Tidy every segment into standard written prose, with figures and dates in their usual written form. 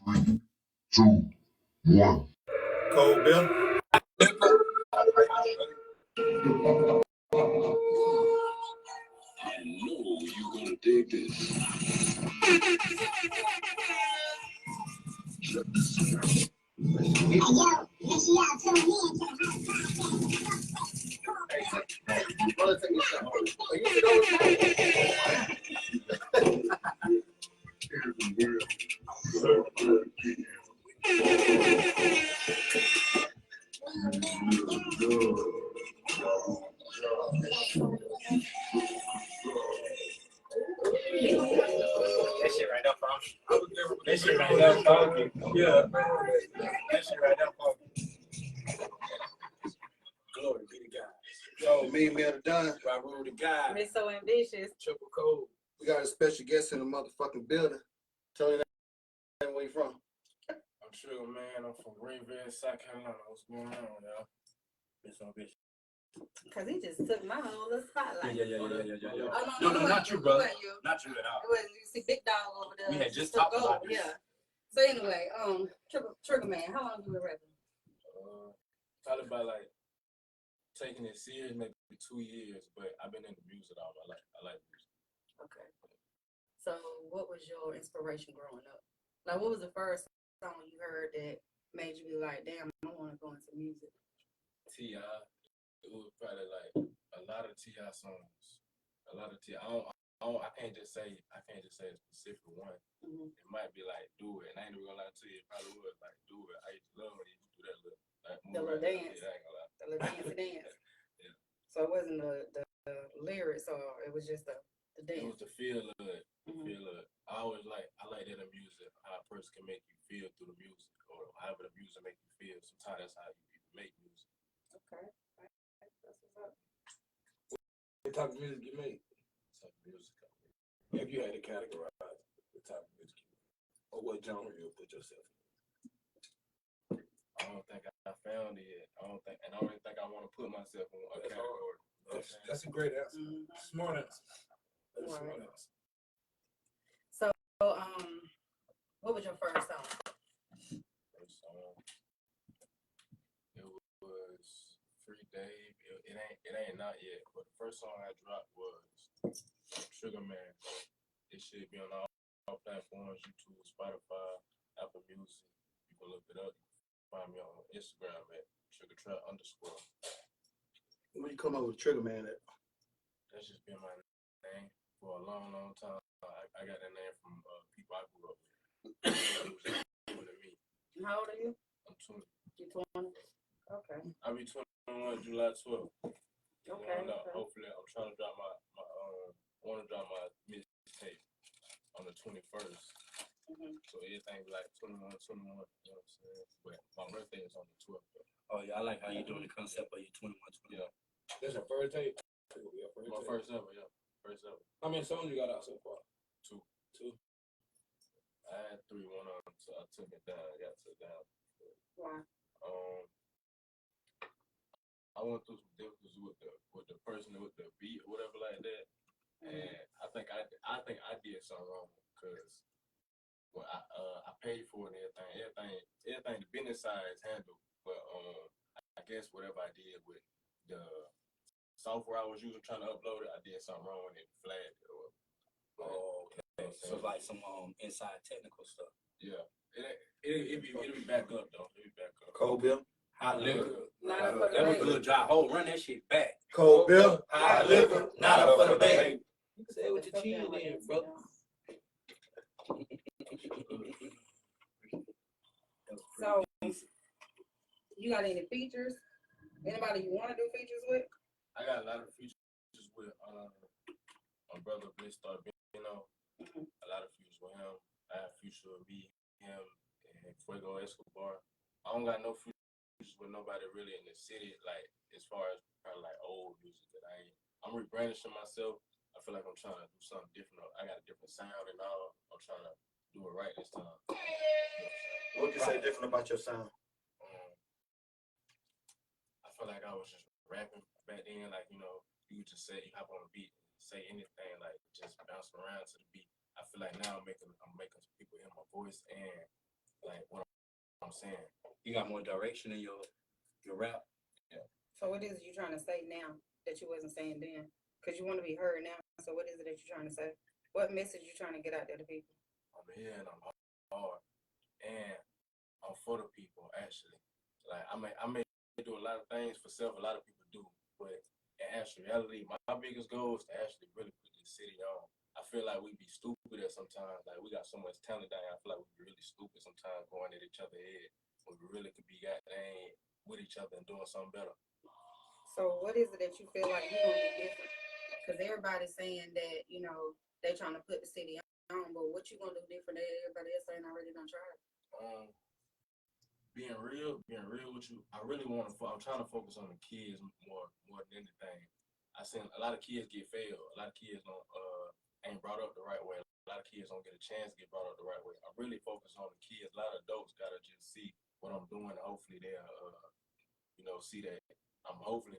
3, 2, 1. Cold Bill. I know you're gonna dig this. Hey, yo, make sure y'all tune in to the Brother, take a shot. Are you sure? That shit right up on me. That shit right up on me. Yeah. That shit right up on me. Glory be to God. So, me and Mel done. Right, rule the guy. It's so ambitious. Triple code. We got a special guest in the motherfucking building. Tell me that where you from. I'm Sugar Man. I'm from Greenville, South Carolina. What's going on, y'all? It's so bitch. Cause he just took my whole little spotlight. Yeah. Oh, No, not you, brother. You. Not you at all. It wasn't, you see Big Dog over there. We had just talked about this. Yeah. So anyway, Trigger Man, how long you been rapping? Probably about like taking it serious, maybe 2 years, but I've been into music all my life. I like music. Okay. So what was your inspiration growing up? Like, what was the first song you heard that made you be like, damn, I want to go into music? T.I. It was probably like a lot of T.I. songs. A lot of T.I. I can't just say a specific one. Mm-hmm. It might be like Do It, and I ain't even gonna lie to you. It probably was like Do It. I used to love when you do that little like The little dance. I ain't gonna lie. The little dance. Yeah. So it wasn't the lyrics, or it was just the dance. It was the feel of it. Mm-hmm. I like that in music, how a person can make you feel through the music, or however the music make you feel. Sometimes that's how you make music. Okay. That's what's up. What type of music you make? Type of music. If you had to categorize the type of music you make, or what genre you would put yourself in? I don't think I found it yet. I don't even think I want to put myself in a category. That's a great answer. Mm-hmm. Smart answer. That's Right. smart answer. So, what was your first song? First song, it was Free Dave. It ain't not yet, but the first song I dropped was Sugar Man. It should be on all platforms: YouTube, Spotify, Apple Music. You can look it up. Find me on Instagram at SugarTrap_. When you come up with Trigger Man, That's just been my name for a long time. I got that name from people I grew up with. How old are you? I'm 20. You 20? Okay. I'll be 21 July 12th. Okay. Hopefully, I'm trying to drop my mixtape on the 21st. Mm-hmm. So everything like 21, you know what I'm saying? But my birthday is on the 12th. Oh yeah, I like how you doing the concept of your 21. Yeah. that's your first tape? My first ever, yeah. First ever. How many songs you got out so far? Two. Two. I had 3, one on, so I took it down. I got took down. Why? I went through some difficulties with the person with the beat or whatever like that, and I think I did something wrong because when I paid for it and everything the business side is handled, but I guess whatever I did with the software I was using trying to upload it, I did something wrong and it flagged it. Oh, okay. So like some inside technical stuff. Yeah, it'll be back up though. It'll be back up. Cold Bill. Hot liquor. Not up for the That was a baby. good job. Oh, run that shit back. Cold Bill. Hot liquor. Not up for the baby. Say what your chin in, bro. So, you got any features? Anybody you want to do features with? I got a lot of features with my brother Bliss Star, you know. Mm-hmm. A lot of features with him. I have features with me, him, and Fuego Escobar. I don't got no features with nobody really in the city, like as far as probably like old music that I'm rebrandishing myself. I feel like I'm trying to do something different. I got a different sound and all. I'm trying to do it right this time. What would you say different about your sound? I feel like I was just rapping back then, like, you know, you just say, you hop on a beat, say anything, like just bouncing around to the beat. I feel like now I'm making people hear my voice and like what I'm saying. You got more direction in your rap. So what is it you trying to say now that you wasn't saying then? Because you want to be heard now. So what is it that you're trying to say? What message you trying to get out there to people? I'm here and I'm hard, and I'm for the people actually. Like I may do a lot of things for self. A lot of people do, but in actuality, my biggest goal is to actually really put this city on. I feel like we be stupid at sometimes. Like we got so much talent down here. I feel like we be really stupid sometimes going at each other's head when we really could be goddamn with each other and doing something better. So what is it that you feel like you're gonna do different? Because everybody's saying that they trying to put the city on, but what you gonna do different that everybody else ain't already done tried? Being real with you, I really want to. I'm trying to focus on the kids more than anything. I seen a lot of kids get failed. A lot of kids don't ain't brought up the right way. A lot of kids don't get a chance to get brought up the right way. I really focus on the kids. A lot of adults gotta just see what I'm doing. And hopefully they'll see that I'm moving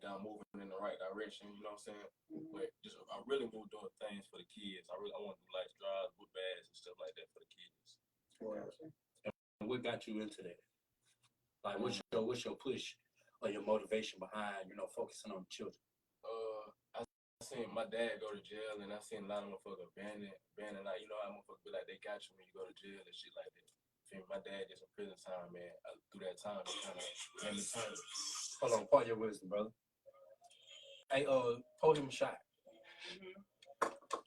in the right direction. You know what I'm saying? But just I really been doing things for the kids. I want to do like drives, book bags, and stuff like that for the kids. And what got you into that? Like, what's your push or your motivation behind focusing on the children? I seen my dad go to jail, and I seen a lot of motherfuckers abandoned. Like how motherfuckers be like they got you when you go to jail and shit like that. My dad did some prison time, man. Through that time, it kind of made me turn. Hold on, part your wisdom, brother. Hey, pour him a shot.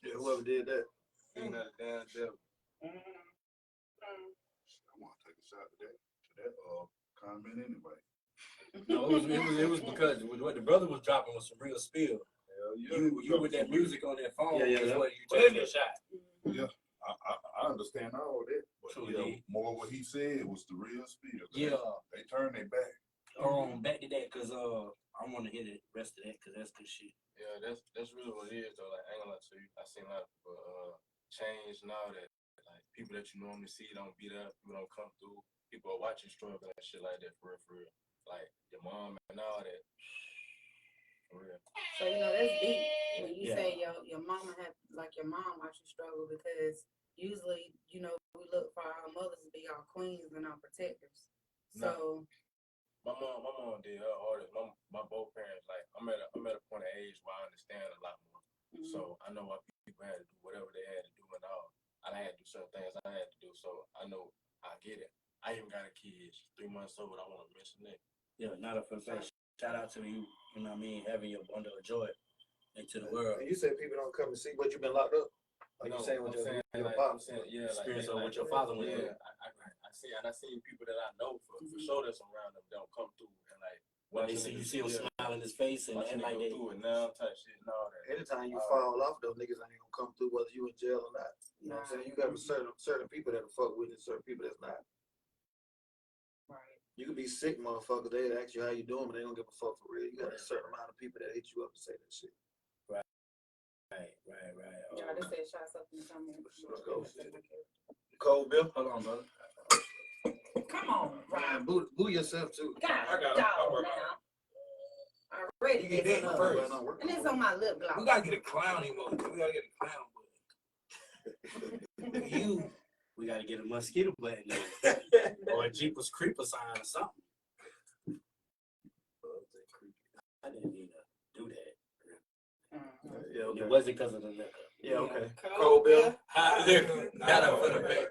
Yeah, whoever did that. Being out of damn devil. I want to take a shot to that comment anyway. No, it was because what the brother was dropping was some real spill. You with that music on that phone, is what you taking a shot. Yeah, I understand all that, but more what he said was the real spiel. They turned their back. Back to that, cause I want to hear the rest of that, cause that's good shit. Yeah, that's really what it is though. Like I ain't gonna lie to you, I seen a lot of people change now that like people that you normally see don't be there, people don't come through, people are watching struggle and shit like that for real. Like your mom and all that. For real. So that's deep when you say your mama your mom watch you struggle, because usually we look for our mothers to be our queens and our protectors. So my mom did her hardest. My both parents, like I'm at a point of age where I understand a lot more. So I know why people had to do whatever they had to do and all. I had to do certain things I had to do, so I know I get it. I even got a kid. She's 3 months old. I want to mention that. Yeah, not a fact. Shout out to you. You know what I mean? Having your bundle of joy into the world. And you said people don't come and see, but you've been locked up. Like you saying with your pop. Experience of what your father went through. I seen people that I know for sure that's around them don't come through and like when they see you see him smile in his face and like they through it now type shit and all that. Anytime you fall off, those niggas ain't gonna come through whether you in jail or not. You know what I'm saying? You got certain people that'll fuck with and certain people that's not. right. You could be sick, motherfucker. They ask you how you doing, but they don't give a fuck for real. You got a certain amount of people that hit you up and say that shit. Right. Y'all just said shots up in the comments. Let's go. Cold Bill. Hold on, brother. Come on, Ryan, boo yourself too. God, dog now. Already You get that first. And it's on my lip gloss. We gotta get a clown emoji. We gotta get a clown. We gotta get a mosquito button or a Jeepers Creeper sign or something. I didn't mean to do that. Yeah, okay. It wasn't because of the liquor. Yeah, okay. Cold Bill. Hot liquor. Got up for the back.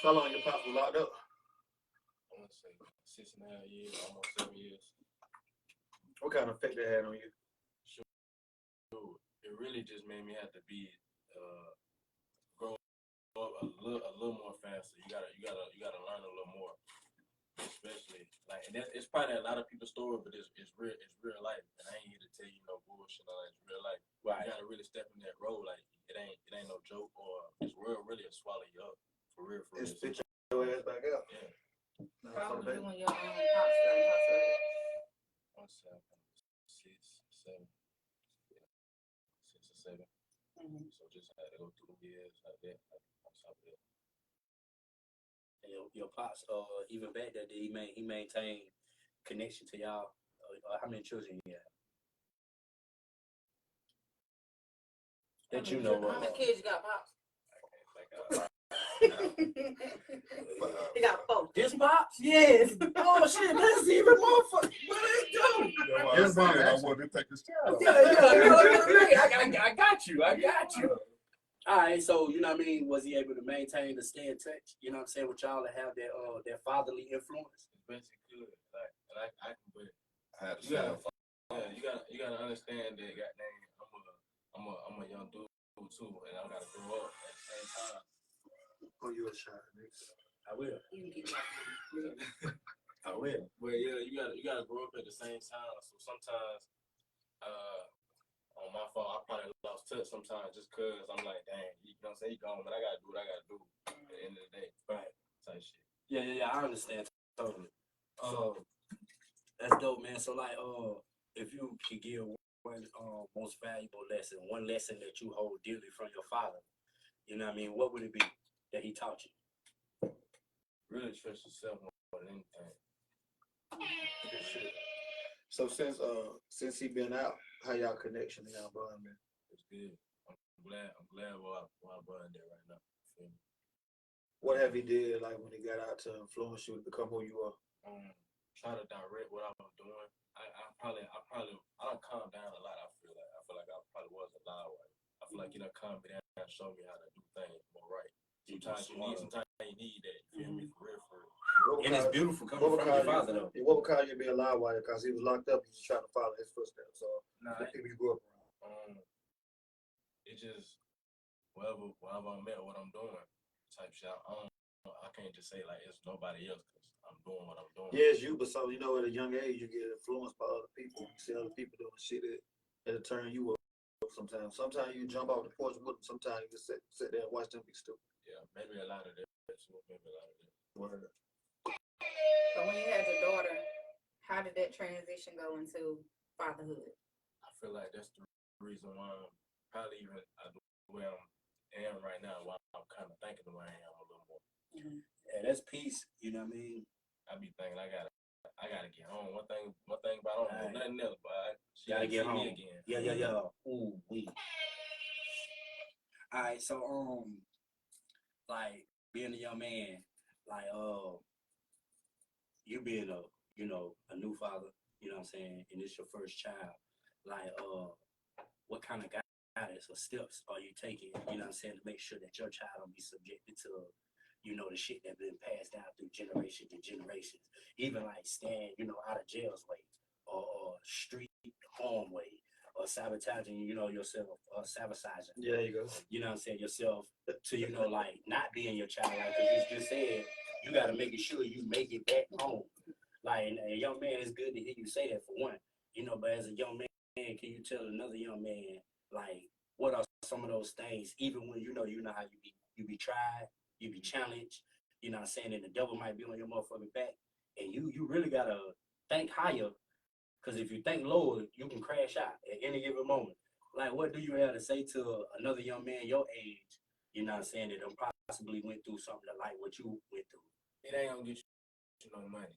How long your pops was locked up? I want to say 6.5 years, almost 7 years. What kind of effect that had on you? It really just made me have to be grow up a little more faster. You gotta learn a little more, especially like, and it's probably a lot of people's story, but it's real life. And I ain't here to tell you no bullshit. It's real life. Right. You gotta really step in that role. Like it ain't no joke, or this world really will swallow you up for real. It spit your ass back out. Yeah. How old was you when your pops incarcerated? 1, 7, 6, 7. 6 or 7. So just had to go through the years like that. And your pops, even back there, did he maintain connection to y'all? How many children you have? that you know How many of. kids you got, Pops? Like, He got 4. This Pops? Yes. Oh shit, that's even more fun. What they do? I said I wanted to take a shot. Yeah. I got you. All right, so you know what I mean. Was he able to maintain to stay in touch? You know what I'm saying with y'all to have that fatherly influence. basically good. Like I can, but I had to you gotta, show you gotta understand that. Goddamn, I'm a young dude too, and I gotta grow up at the same time. Oh, you a shot, nigga. I will. You can keep talking. I will. But yeah, you gotta grow up at the same time. So sometimes, on my fault, I probably lost touch sometimes just cause I'm like, dang, you know what I'm saying? He gone, but I gotta do what I gotta do at the end of the day. Right. Type shit. Yeah. I understand totally. That's dope, man. So like, if you could give one most valuable lesson, one lesson that you hold dearly from your father, you know what I mean? What would it be that he taught you? Really trust yourself more than anything. Good shit. So since he been out, how y'all connection and y'all bond, man? It's good. I'm glad where I brought there right now. Feel me? What have he did like when he got out to influence you to become who you are? Try to direct what I was doing. I don't calm down a lot. I feel like I probably was a loud one. I feel like you know calm me down and show me how to do things more right. Sometimes you need that. You feel me? For real. And it's beautiful coming from your father though. What would call you to be a loud wire? Because he was locked up, he was trying to follow his footsteps. So Nah, the people you grew up around. It just wherever I'm at, what I'm doing, type shit. I can't just say like it's nobody else because I'm doing what I'm doing. Yeah, it's you, but so you know, at a young age, you get influenced by other people. You see other people doing shit that'll turn you up. Sometimes you jump off the porch with them. Sometimes you just sit there and watch them be stupid. Yeah, maybe a lot of that. Maybe a lot of that. Word. So when you had your daughter, how did that transition go into fatherhood? I feel like that's the reason why I'm probably even where I am right now. Why I'm kind of thinking the way I am a little more. Yeah, that's peace. You know what I mean? I be thinking I gotta get home. One thing about I don't know nothing else, but she Gotta get see home me again. Yeah. Ooh, we. All right, so like being a young man, like you being a new father, you know what I'm saying, and it's your first child, like what kind of guidance or steps are you taking, you know what I'm saying, to make sure that your child don't be subjected to, the shit that been passed down through generations and generations, even like staying, out of jail's way or street harm way or sabotaging, yourself or sabotaging. Yeah, you go. You know what I'm saying, yourself to, like not being your child. Like, cause you just said, you got to make sure you make it back home. Like, and a young man, it's good to hear you say that for one, but as a young man, can you tell another young man, like, what are some of those things, even when you know how you be tried, you be challenged, you know what I'm saying, and the devil might be on your motherfucking back, and you really got to think higher, because if you think lower, you can crash out at any given moment. Like, what do you have to say to another young man your age, you know what I'm saying, that possibly went through something like what you went through? It ain't gonna get you no money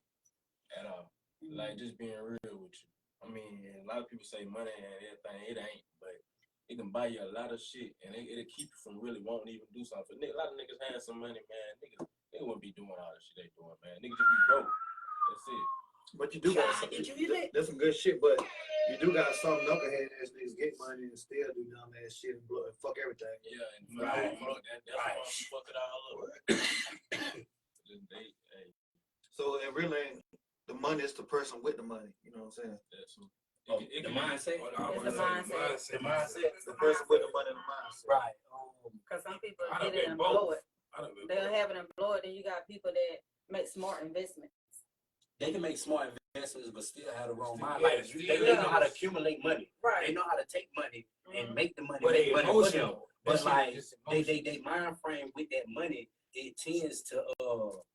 at all. Like, just being real with you. I mean, a lot of people say money and everything. It ain't, but it can buy you a lot of shit, and it'll keep you from really wanting to even do something. A lot of niggas had some money, man. Niggas, they wouldn't be doing all the shit they doing, man. Niggas just be broke. That's it. But you do got some. That's some good shit, but you do got some knucklehead ass niggas get money and still do dumb ass shit and blow and fuck everything. Yeah, and Right. That's why we fuck it all up. So it really, the money is the person with the money. You know what I'm saying? That's The mindset? It's the mindset. The mindset. The person with the money and the mindset. Right. Because some people get it and blow it. They'll have it and blow it, and you got people that make smart investments. They can make smart investments, but still have the wrong mind. Like, they know how to accumulate money. Right. They know how to take money and make the money. But Make they money for them. emotional. But like, they mind frame with that money, it tends to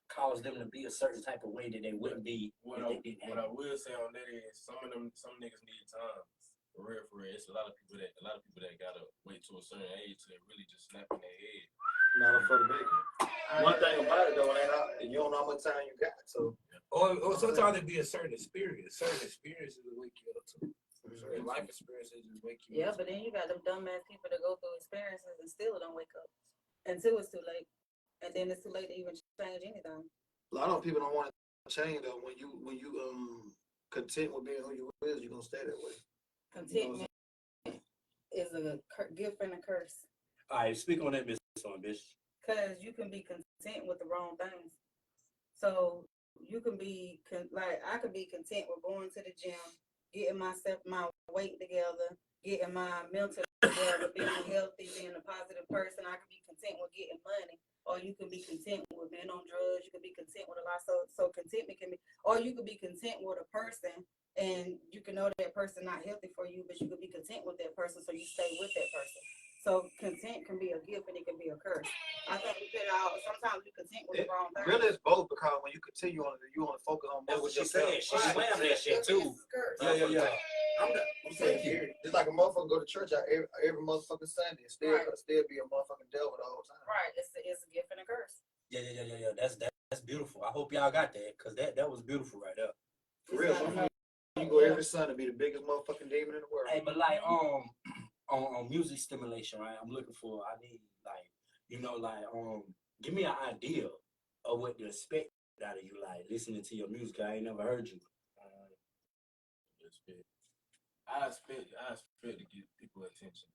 cause them to be a certain type of way that they wouldn't be What if I they didn't have it. will say on that is some niggas need time. For real. It's a lot of people that gotta wait to a certain age to really just snap in their head. Not for the bacon. One thing about it though, you don't know how much time you got, so. Or sometimes it be a certain experience. Certain experiences will wake you up too. So your life experiences just make you. Yeah, but then you got them dumbass people that go through experiences and still don't wake up until it's too late, and then it's too late to even change anything. A lot of people don't want to change though. When you content with being who you is, you're gonna stay that way. Contentment is a gift and a curse. All right, speak on that, bitch. Because you can be content with the wrong things. So you can be like, I could be content with going to the gym, getting my weight together, getting my mental together, being healthy, being a positive person. I could be content with getting money, or you can be content with being on drugs. You can be content with a lot. So contentment can be, or you could be content with a person, and you can know that person not healthy for you, but you could be content with that person, so you stay with that person. So content can be a gift and it can be a curse. I think we could all sometimes be content with the wrong thing. Really, it's both, because when you continue on it, you want to focus on That's more what with she yourself. said. She slammed that shit too. Yeah. I'm saying here. It's like a motherfucker go to church out every motherfucking Sunday and still be a motherfucking devil the whole time. Right. It's a gift and a curse. Yeah. That's beautiful. I hope y'all got that, because that was beautiful right there. For real, you go every Sunday, be the biggest motherfucking demon in the world. Hey, but like on music stimulation, right? I need like, give me an idea of what to expect out of you, like listening to your music. I ain't never heard you. I expect to give people attention.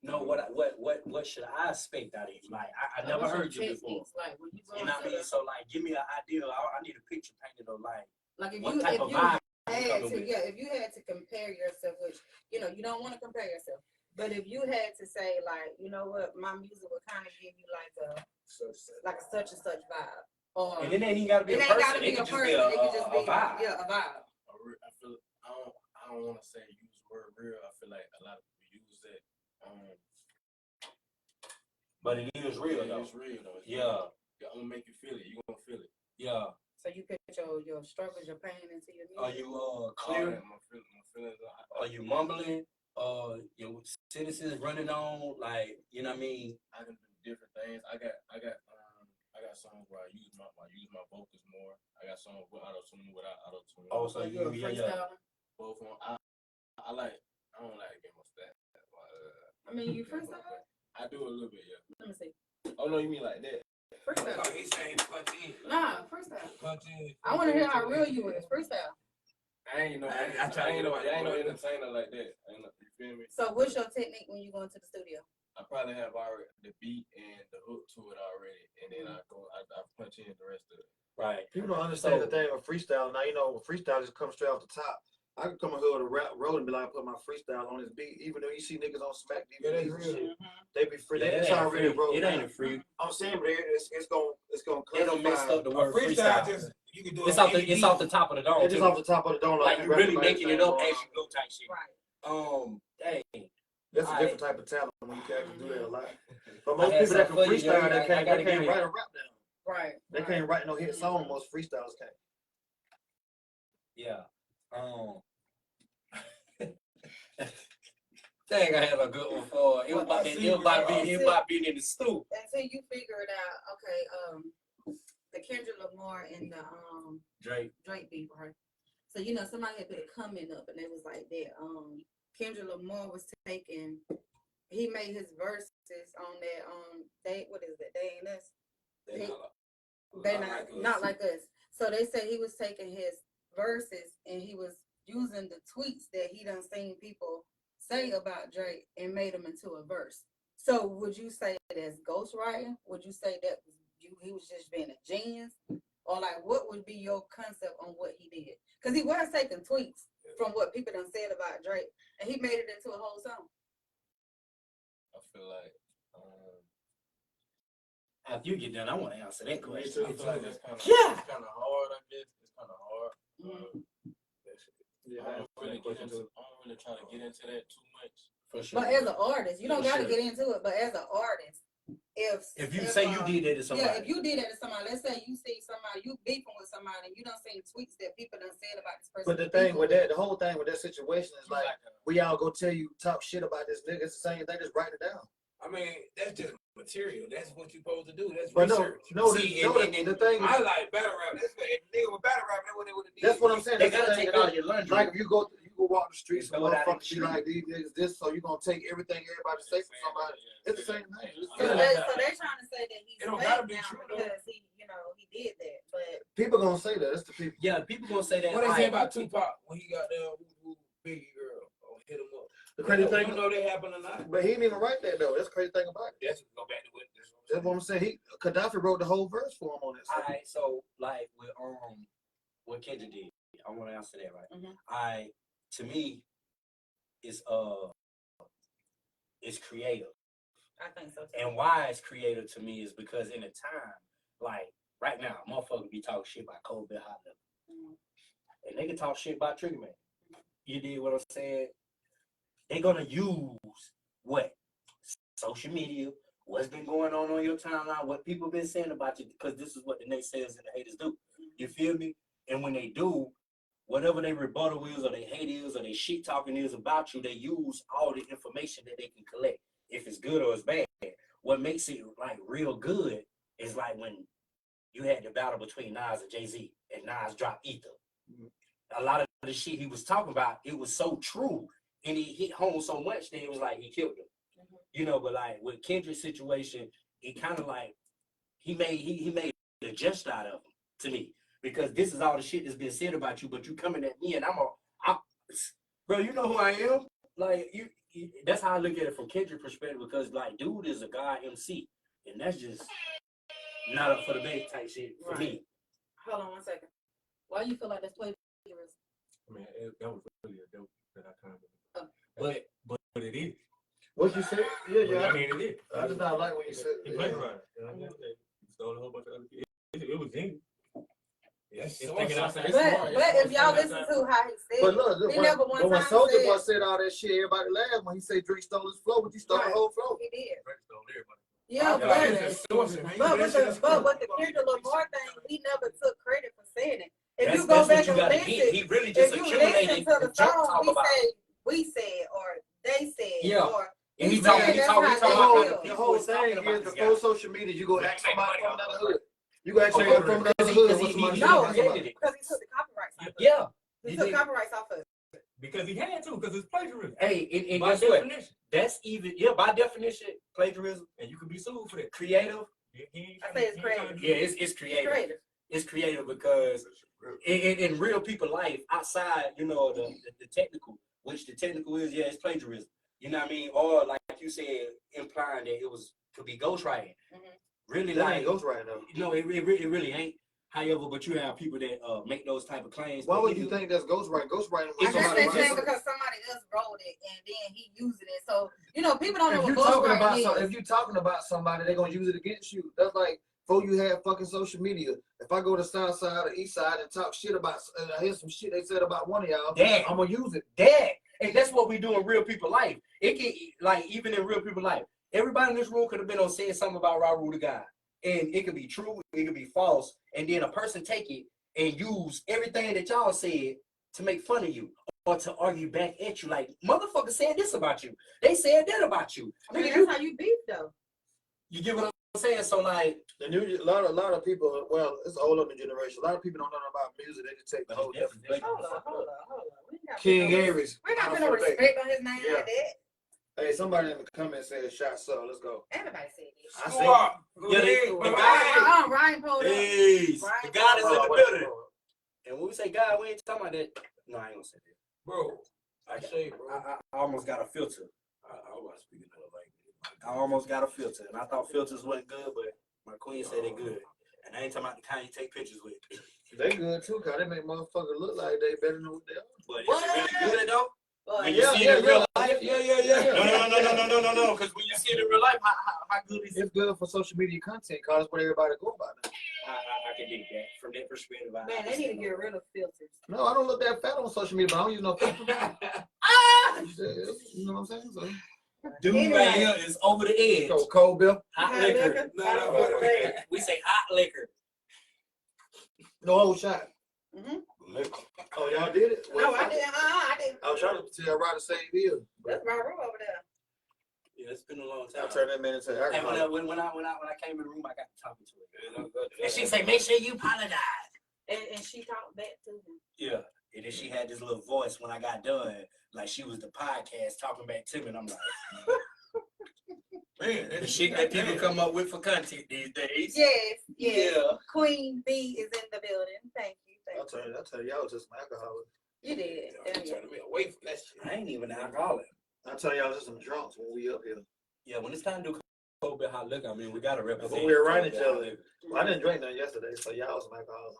No, what should I expect out of you? Like, I never heard you before. Like when you You know what I mean? So like, give me an idea. I need a picture painted of like if what you type of vibe. if you had to compare yourself, which you don't want to compare yourself, but if you had to say like, you know what, my music would kind of give you like a such and such vibe, or And it ain't even gotta be a person. It could just be a vibe. Yeah, a vibe. I feel I don't want to say use the word real. I feel like a lot of people use that. But it is real though. It's real though. Yeah. I'm gonna make you feel it. You gonna feel it. Yeah. So you put your struggles, your pain into your music. Are you clear? My feelings Are you mumbling? Your sentences running on, like, you know what I mean? I can do different things. I got songs where I use my vocals more. I got songs with auto-tune, without auto-tune. Oh, so you Both of them. I don't like to get my stats. I mean, you freestyle? I do a little bit, yeah. Let me see. Oh no, you mean like that? Freestyle. He's saying punch in. Nah, freestyle. Punch in. I want to hear how real you is. Freestyle. I ain't no entertainer like that. You feel me? So what's your technique when you go into the studio? I probably have already the beat and the hook to it already, and then I punch in the rest of it. Right. People don't understand the thing with freestyle. Now, freestyle just comes straight off the top. I can come in here with a rap roll and be like, put my freestyle on this beat, even though you see niggas on Smack DVDs and shit. They be free. They just already roll. It ain't a free. I'm saying, but it's gonna They don't mix up the word freestyle. Just you can do It's off the top of the dome. It's just off the top of the dome. Like you really making it up as you go type shit. Right. Dang. That's a different type of talent when you can actually do that a lot. But most people that can freestyle, they can't write a rap down. Right. They can't write no hit song. Most freestylers can't. Yeah. Dang, I had a good one for it. It was about being in the stoop. Until you figure it out, okay. The Kendrick Lamar and the Drake beat, right? So somebody had put a comment up, and it was like that. Kendrick Lamar was taking. He made his verses on that. What is it? They ain't us. They not like us. So they said he was taking his verses and he was using the tweets that he done seen people say about Drake and made them into a verse. So would you say that's ghostwriting? Would you say that he was just being a genius? Or like, what would be your concept on what he did? Because he was taking tweets from what people done said about Drake, and he made it into a whole song. I feel like after you get done, I want to answer that question. I feel like it's kind of hard. I guess it's kind of hard. Yeah, I don't really try to get into that too much. For sure. But as an artist, you don't got to get into it. But as an artist, if you say you did that to somebody, if you did that to somebody, let's say you see somebody, you beefing with somebody, and you don't see tweets that people done said about this person. But the whole thing with that situation is like, we all go tell you talk shit about this nigga. It's the same thing. Just write it down. I mean, that's just material. That's what you're supposed to do. That's but research. the thing I like battle rap. That's what nigga with battle rap. That's what they would have did. That's what I'm saying. They gotta take out your laundry. Like if you go go walk the streets Just and go without motherfuckers be extreme. like, these niggas this, so you gonna take everything everybody say from somebody. It's the same thing. It's the So, same. they're trying to say that he's It don't fake gotta be now true, though. because he, he did that. But People gonna say that. It's the people. Yeah, people gonna say that. What they say like, about Tupac when he got there with Biggie girl or hit him up? The crazy You thing, don't know that happened or not. but he didn't even write that though. That's the crazy thing about it. That's go back to what this. That's what I'm saying. Gaddafi wrote the whole verse for him on that song. Alright, so like with what Kendrick did, I want to answer that right. Mhm. To me, it's creative, I think so too. and why it's creative to me is because in a time like right now, motherfuckers be talking shit about Kobe Hot Level, and they can talk shit about Trigger Man. You did what I'm saying? They're gonna use what social media, what's been going on your timeline, what people been saying about you, because this is what the naysayers and the haters do. You feel me? And when they do, whatever they rebuttal is, or they hate is, or they shit talking is about you, they use all the information that they can collect. If it's good or it's bad, what makes it like real good is like when you had the battle between Nas and Jay-Z, and Nas dropped Ether. A lot of the shit he was talking about, it was so true, and he hit home so much that it was like he killed him. You know, but like with Kendrick's situation, it kind of like he made a jest out of him to me, because this is all the shit that's been said about you, but you coming at me and I'm bro, you know who I am? Like you that's how I look at it from Kendrick's perspective, because like dude is a god MC, and that's just not up for the bank type shit for me. Hold on one second. Why you feel like that's plagiarism? I mean, that was really a dope that I kind of. Oh. But it is. What you said? Yeah. I mean, it is. I did not like what you said. He plagiarized. He stole a whole bunch of other kids. It was genius. Yeah, it's thinking outside. But if y'all listen to how he said, But look, he never one when time Soulja Boy said said all that shit, everybody laughed when he said Drake stole his flow, but he stole the whole flow. he did. Drake stole everybody. Yeah, but with the Kendrick Lamar thing, he never took credit for saying it. If you go back and listen, he really just if you accumulated listen to the junk song, talk he about. said, we said, or they said, or And he he talking said that's how they feel. The whole thing is before social media, you go ask somebody from another hood. You go ask somebody from another hood what somebody No, said. because he took the copyrights off of it. Yeah. He took copyrights off of it. Because he had to, because it's plagiarism. Hey, and By guess what? definition. That's even by definition plagiarism. And you can be sued for that. Creative. I say it's creative. Yeah, it's creative. It's creative because in real people life, outside, the technical, which the technical is, it's plagiarism. You know what I mean? Or like you said, implying that could be ghostwriting. Really, That like ain't ghostwriting though. No, it really ain't. However, but you have people that make those type of claims. Why would you think that's ghostwriting? Ghostwriting I was guess somebody they saying writing. because somebody else wrote it and then he used it. So, people don't know If what you talking about ghostwriting is. if you talking about somebody, they're gonna use it against you. That's like before you had fucking social media. If I go to South Side or East Side and talk shit about, I hear some shit they said about one of y'all, I'm gonna use it. And that's what we do in real people life. It can, like, even in real people life, everybody in this room could have been on saying something about Raul the guy, and it could be true, it could be false, and then a person take it and use everything that y'all said to make fun of you or to argue back at you. Like, motherfucker said this about you. They said that about you. I mean, that's how you beef though. You get what I'm saying? So like, the new a lot of people. Well, it's all of the generation. A lot of people don't know about music. They just take the whole definition. Hold on. King Aries. We're not gonna respect on his name like that. Hey, somebody in the comments said shot so. Let's go. Everybody said this. I said the guy. Ryan pulled up. Please. Ryan The God is in the Oh, building. And when we say God, we ain't talking about that. No, I ain't gonna say that. Bro, I say, bro. I almost got a filter. I was speaking another language. I almost got a filter, and I thought filters wasn't good, but my queen said they good. And I ain't talking about the kind you take pictures with. they good too, cause they make motherfuckers look like they better than what they are. But is it really good though? When you Yeah, see it in yeah, real life? Yeah. No. Because when you see it in real life, how good is it? It's good for social media content, cause that's what everybody go about now. I can dig that. From that perspective, Man, they need to get rid of filters. No, I don't look that fat on social media, but I don't use no filter. You know what I'm saying? So, Dude right here is over the edge. so cold bill. Hot liquor. We say hot liquor. No old shot. Liquor. Oh, y'all did it? No, I didn't. I didn't. I was trying to tell y'all to save you. That's my room over there. Yeah, it's been a long I'll time. turn that man into And when I came in the room, I got to talking to her. And she said, make sure you apologize. And she talked back to him. Yeah. And then she had this little voice when I got done, like she was the podcast talking back to me. And I'm like, man, the shit that people come up with for content these days. Yes, yes. Yeah. Queen B is in the building. Thank you. I'll tell you, I was just some alcoholic. You did. You turning me away from that shit. I ain't even an alcoholic. I'll tell y'all just some drunks when we up here. Yeah, when it's time to do cold bit hot liquor, I mean, we gotta represent. When we were around cold each bit hot other. liquor. Well, I didn't drink none yesterday, so y'all was some alcoholics.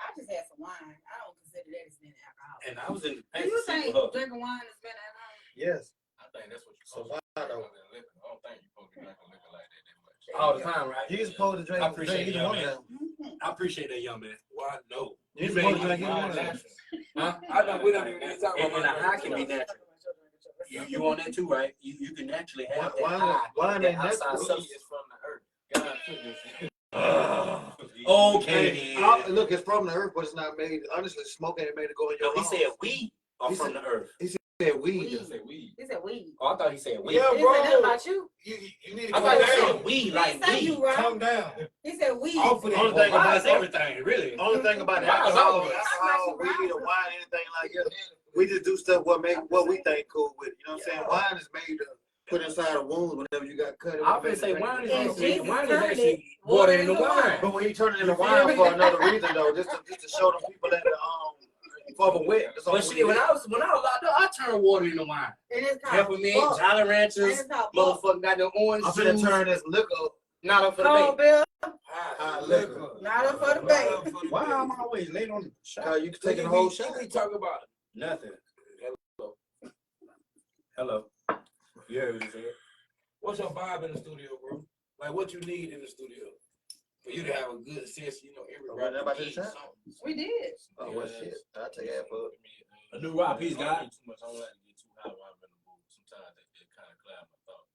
I just had some wine. I don't consider that as being alcohol. And I was in Do you think with her. drinking wine is being alcohol? Yes. I think that's what you're So supposed why to though? drink liquor. I don't think you're supposed to be drinking liquor like that much. All the time, right? You supposed to drink. I appreciate drink it, either one man. of them. I appreciate that, young man. Why no? You supposed to drink either Why one of them. natural? Huh? I know we don't even talk And about a high can be natural. You on that too, right? You can naturally have that high. Wine that ain't outside natural. Weed substance. is from the earth. God took this. Okay. Hey, look, it's from the earth, but it's not made. Honestly, smoke ain't made to go in your No, he lungs. said we are He from said- the earth. He said weed. Weed. Say weed. He said weed. Oh, I thought he said we. Yeah, He didn't say nothing bro. about you. You need to I calm thought he down. said we, He like didn't say we. you, Calm right? down. He said weed. Off of that. Only thing Why about is everything, really? Only thing about Why is all alcohol, of us? alcohol, weed, or wine, anything like that, we just do stuff what we think cool with it. You know what I'm saying? Wine is made to put inside a wound whenever you got cut. I would say wine is And actually Jesus wine is turned actually it water in the wine. But when you turn it into You feel wine me? for another reason though, just to show the people that for the wet. That's all But shit, when I was locked up, I turned water into wine. And it's called Peppermint, Buck. Jolly And Ranchers, it's called Buck. motherfucking got the orange I'm finna juice. turn this liquor Not up for the Cold bait. beer. High liquor. Not up for the bait. Why am I always late on the shot? Cause you can take a whole shot. We talk about Nothing. Hello. You heard what he said. what's your vibe in the studio, bro? Like what you need in the studio for you to have a good sense. You know, Right now about everybody to needs the shot? something. We did. Oh well, shit. I'll take that for A new rock piece, I guy. don't too much. I don't like to get too high while I'm in the mood. Sometimes it kind of cloud my thought.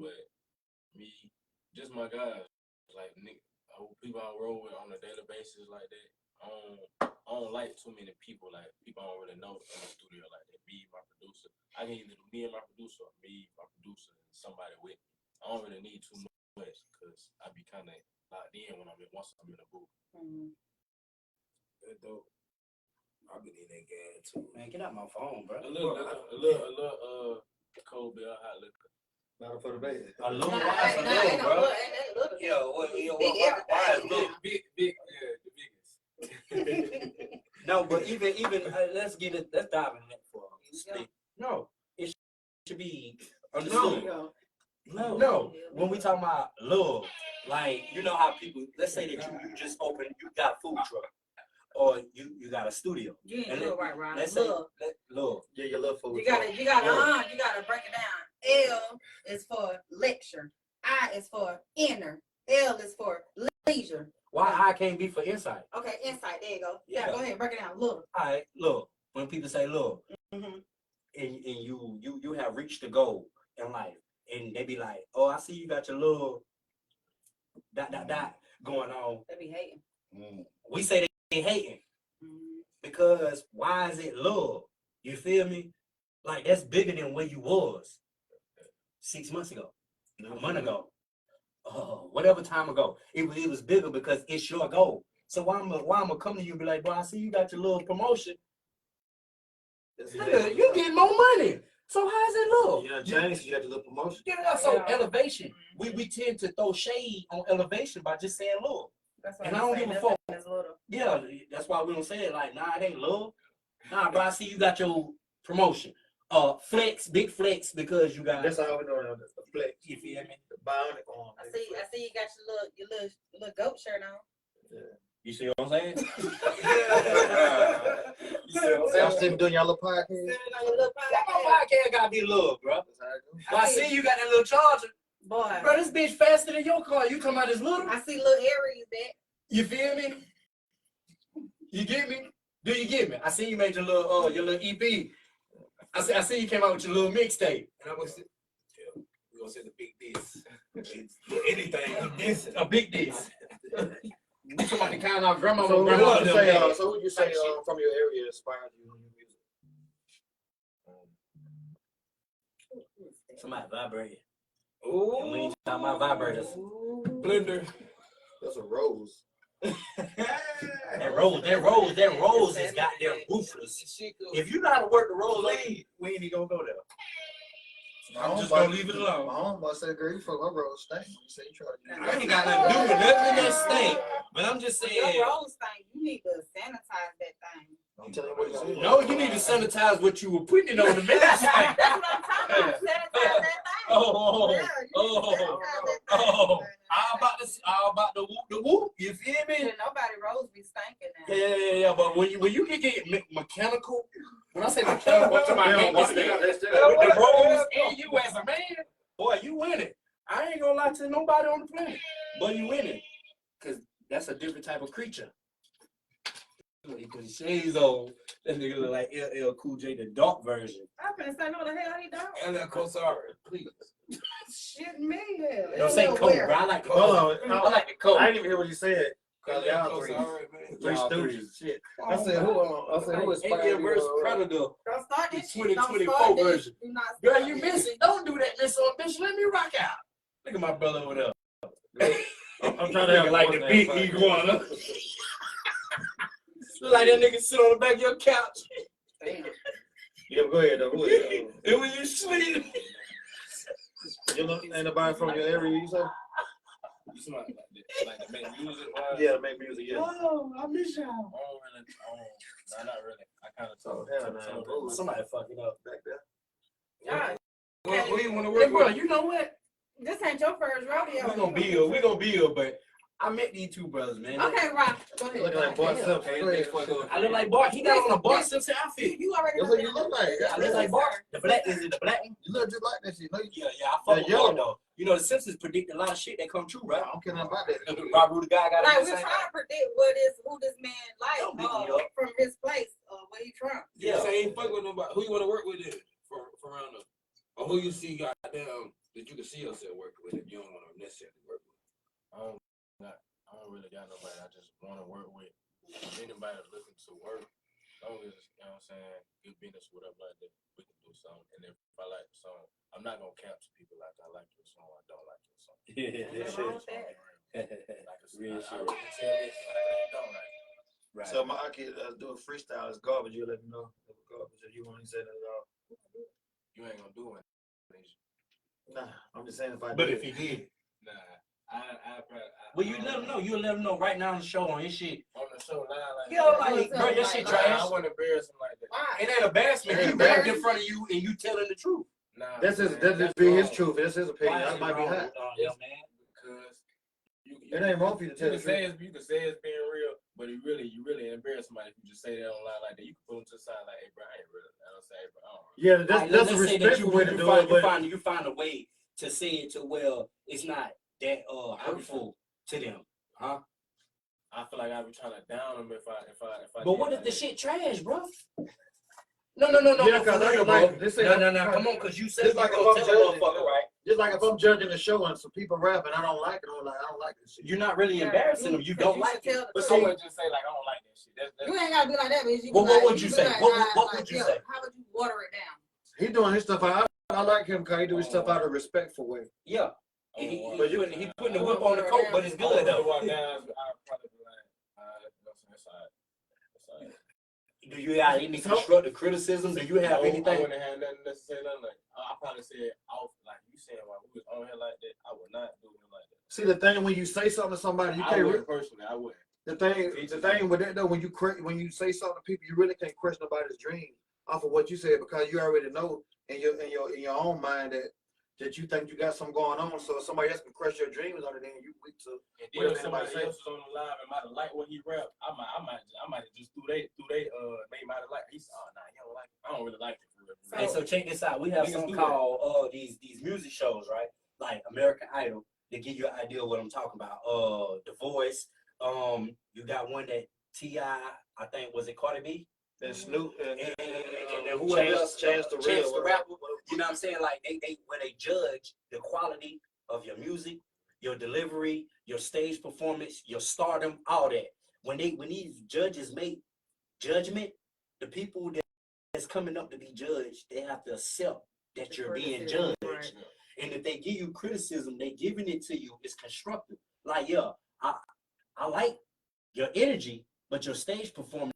But me, just my guys, like nigga, people I roll with on a daily basis like that. I don't like too many people. Like people I don't really know in the studio like that. Me, my producer. I can either do me and my producer, or me, my producer, and somebody with me. I don't really need too much because I be kind of locked in once I'm in the booth. That's dope. I've been in that game too. Man, get out my phone, bro. A little cold beer, hot liquor. Not for the bait. A little Nah, why is a ain't little, no bro? little, ain't that little. Big Why is everything. little? Big, yeah, the biggest. No, but even let's dive in that for a split. No, it should be understood. No. When we talk about love, like you know how people, let's say that you just open, you got a food truck, or you got a studio. You ain't And do it right, Ron. Let's say Love. love. Yeah, your love for You gotta break it down. L is for lecture. I is for inner. L is for leisure. Why I can't be for insight? Okay, insight. There you go. Yeah. Yeah, go ahead, break it down. Look. All right, look. When people say love, Mm-hmm. and you have reached the goal in life, and they be like, oh, I see you got your little dot going on. They be hating. We say they hating Mm-hmm. because why is it love? You feel me? Like that's bigger than where you was 6 months ago, a month ago, whatever time ago. It was bigger because it's your goal. So why I'm gonna come to you and be like, bro, I see you got your little promotion. Nigga, you getting more money. So how is it love? Yeah, James, you got the little promotion. Yeah, so elevation. We tend to throw shade on elevation by just saying love. That's why And I we don't say give a nothing fuck. is little. Yeah, that's why we don't say it like, nah, it ain't love. Nah, bro, I see you got your promotion. Flex, big flex, because you got. That's all we know. The flex. You feel me? The bionic arm. I see you got your little goat shirt on. You see what I'm saying? You see what I'm Y'all saying? still doing y'all little podcast? Standing on your little That podcast gotta be love, bro. That's how it goes. But I see you got that little charger. Boy, Bro, this bitch faster than your car. You talking about this little? I see little Aries back. You feel me? You get me? Do you get me? I see you made your little EP. I see you came out with your little mixtape. And I'm gonna say, yeah, we're gonna say the big diss. Anything, diss. A big diss. You talking about the kind of grandma So grandma who you say, them so who you say from your area inspired you in your music? Somebody vibrating. Ooh, And we ain't talking about vibrators. blender. That's a rose. That rose is goddamn ruthless. If you know how to work the rose, we ain't even gonna go there. I'm just gonna leave it My alone. homeboy said, "Girl, you fuck my bro stink." He said, "You try to." I ain't got nothing to do with nothing that stink. But I'm just Your saying. rose thing, you need to sanitize that thing. I'm telling you what he said. No, you need to sanitize what you were putting on the mess. That's what I'm talking about. Sanitize that thing. Oh, Yeah, you need to oh, sanitize that oh. thing. How about the whoop? You feel me? Shit, nobody rose be stinking now. Yeah. But when you can get mechanical, when I say mechanical, I'm talking about maintenance with the rose and you as a man, boy, you winning. I ain't gonna lie to nobody on the planet, but you winning, cause that's a different type of creature. When he put his shades on, that nigga look like LL Cool J, the dark version. I'm finna say, no, the hell he don't. LL Cool, please. Shit me, hell. Don't say coke, bro. I like the Hold coke. on. I like the coke. I didn't even hear what you said. Cause LL y'all Cool, three Y'all stooges. three. Shit. I said, who is Alien vs. Predator. Don't start this shit. 2024 Don't start this. version. Do not Girl, start you this. miss it. Don't do that, miss on bitch. Let me rock out. Look at my brother over there. I'm trying to have like the big iguana. Look like that nigga sit on the back of your couch. Yeah, go ahead though. Who is that? And when you sleep, You know, ain't nobody from your area, you say? You somebody like to make music? Wise? Yeah, make music, yeah. Oh, I miss y'all. Nah, not really. I kind of Oh, hell no. Somebody fucking up. Back there. God, who you want to Hey, work bro, with? you know what? this ain't your first rodeo. We gonna build, but I met these two brothers, man. Okay, Rob, go Looking ahead. like Bart Damn. Simpson. Go ahead. I look like Bart. He got on a Bart Simpson outfit. You already That's know what you look like. I look like Bart. The black is it the black one? You look just like that shit. No, Yeah, I fuck with Yeah, Bart though. You know the Simpsons predict a lot of shit that come true, right? I don't care nothing about that. Robert the guy got Like the we're same trying thing. to predict who this man Don't beat like me up. from his place, where he from. Yeah. Yeah. So ain't fuck with nobody. Who you want to work with then for around them? Or who you see goddamn that you can see yourself working with if you don't want to necessarily work with? I don't really got nobody. I just want to work with anybody that's looking to work. As long as, you know what I'm saying, good business, whatever like that, we can do something. And if I like the song, I'm not going to cap to people like I like your song, I don't like your song. What's wrong with that? Like Real I shit. really tell this, like I don't like it. Right. So my kid doing freestyle. It's garbage. You let me know. If it's garbage. If you want to say that at all. You ain't going to do it. Nah, I'm just saying if I But did. if he did, Nah, I Well, you let him know. You let him know right now on the show on his shit. on the show now, like, Yo, like, What's bro, up, your like, shit like, trash. I wouldn't embarrass him like that. Why? it ain't embarrassment. He Yeah, rapped in front of you and you telling the truth. Nah, That's his. man, That's that's be his wrong. truth. That's his opinion. Why is That it might be wrong? hot. Yeah, man. Because It ain't wrong for you to tell you the can say truth. it's being real, but you really embarrass somebody if you just say that online like that. You can pull them to the side like, hey, bro, I ain't really. I don't say, hey, bro, I don't really. Yeah, Like, that's a let's say that respectful way to do it. But you find a way to say it to where it's not that hurtful to them, huh? I feel like I be trying to down them if I. But what if the shit trash, bro? No, Yeah, for 'cause I real, can like- bro. this ain't- No, come on, cause you said Just you like gonna if I'm tell a judging, motherfucker, right? just like if I'm judging the show and some people rap and I don't like it, I'm like, I don't like this shit. You're not really embarrassing them. You don't like it. Tell the But truth. someone just say like, I don't like that shit. That's You ain't gotta be like that, but you Well, be what like, would you be say? like, What would you yo, say? How would you water it down? He doing his stuff. I like him because he do his stuff out of a respectful way. Yeah. Oh, wow. He putting the whip on the coat, but it's good though. Walk down, I'd probably be like, that's all right. That's all right. Do you have any constructive criticism? Do you have I anything? wouldn't have nothing to say, nothing like. I probably said off like you saying while we was on here like that. I would not do him like that. See the thing when you say something to somebody, you I can't. wouldn't personally. I wouldn't. The thing with that though, when you say something to people, you really can't question nobody's dream off of what you said because you already know in your own mind that you think you got something going on. So if somebody else can crush your dreams on it, then you weak to. And then if somebody else was on the live and might have liked what he rapped, I might have just through they might have liked. He said, oh nah, you don't like it. I don't really like it for real. Hey, so check this out. We have Niggas something do that. called these music shows, right? Like American Idol. They give you an idea of what I'm talking about. The Voice. You got one that T.I., I think, was it Cardi B? And Snoop and who else? Chance the Real. Rapper. You know what I'm saying? Like they where they judge the quality of your music, your delivery, your stage performance, your stardom, all that. When these judges make judgment, the people that's coming up to be judged, they have to accept that you're being judged. Right. And if they give you criticism, they giving it to you, it's constructive. Like, yeah, I like your energy, but your stage performance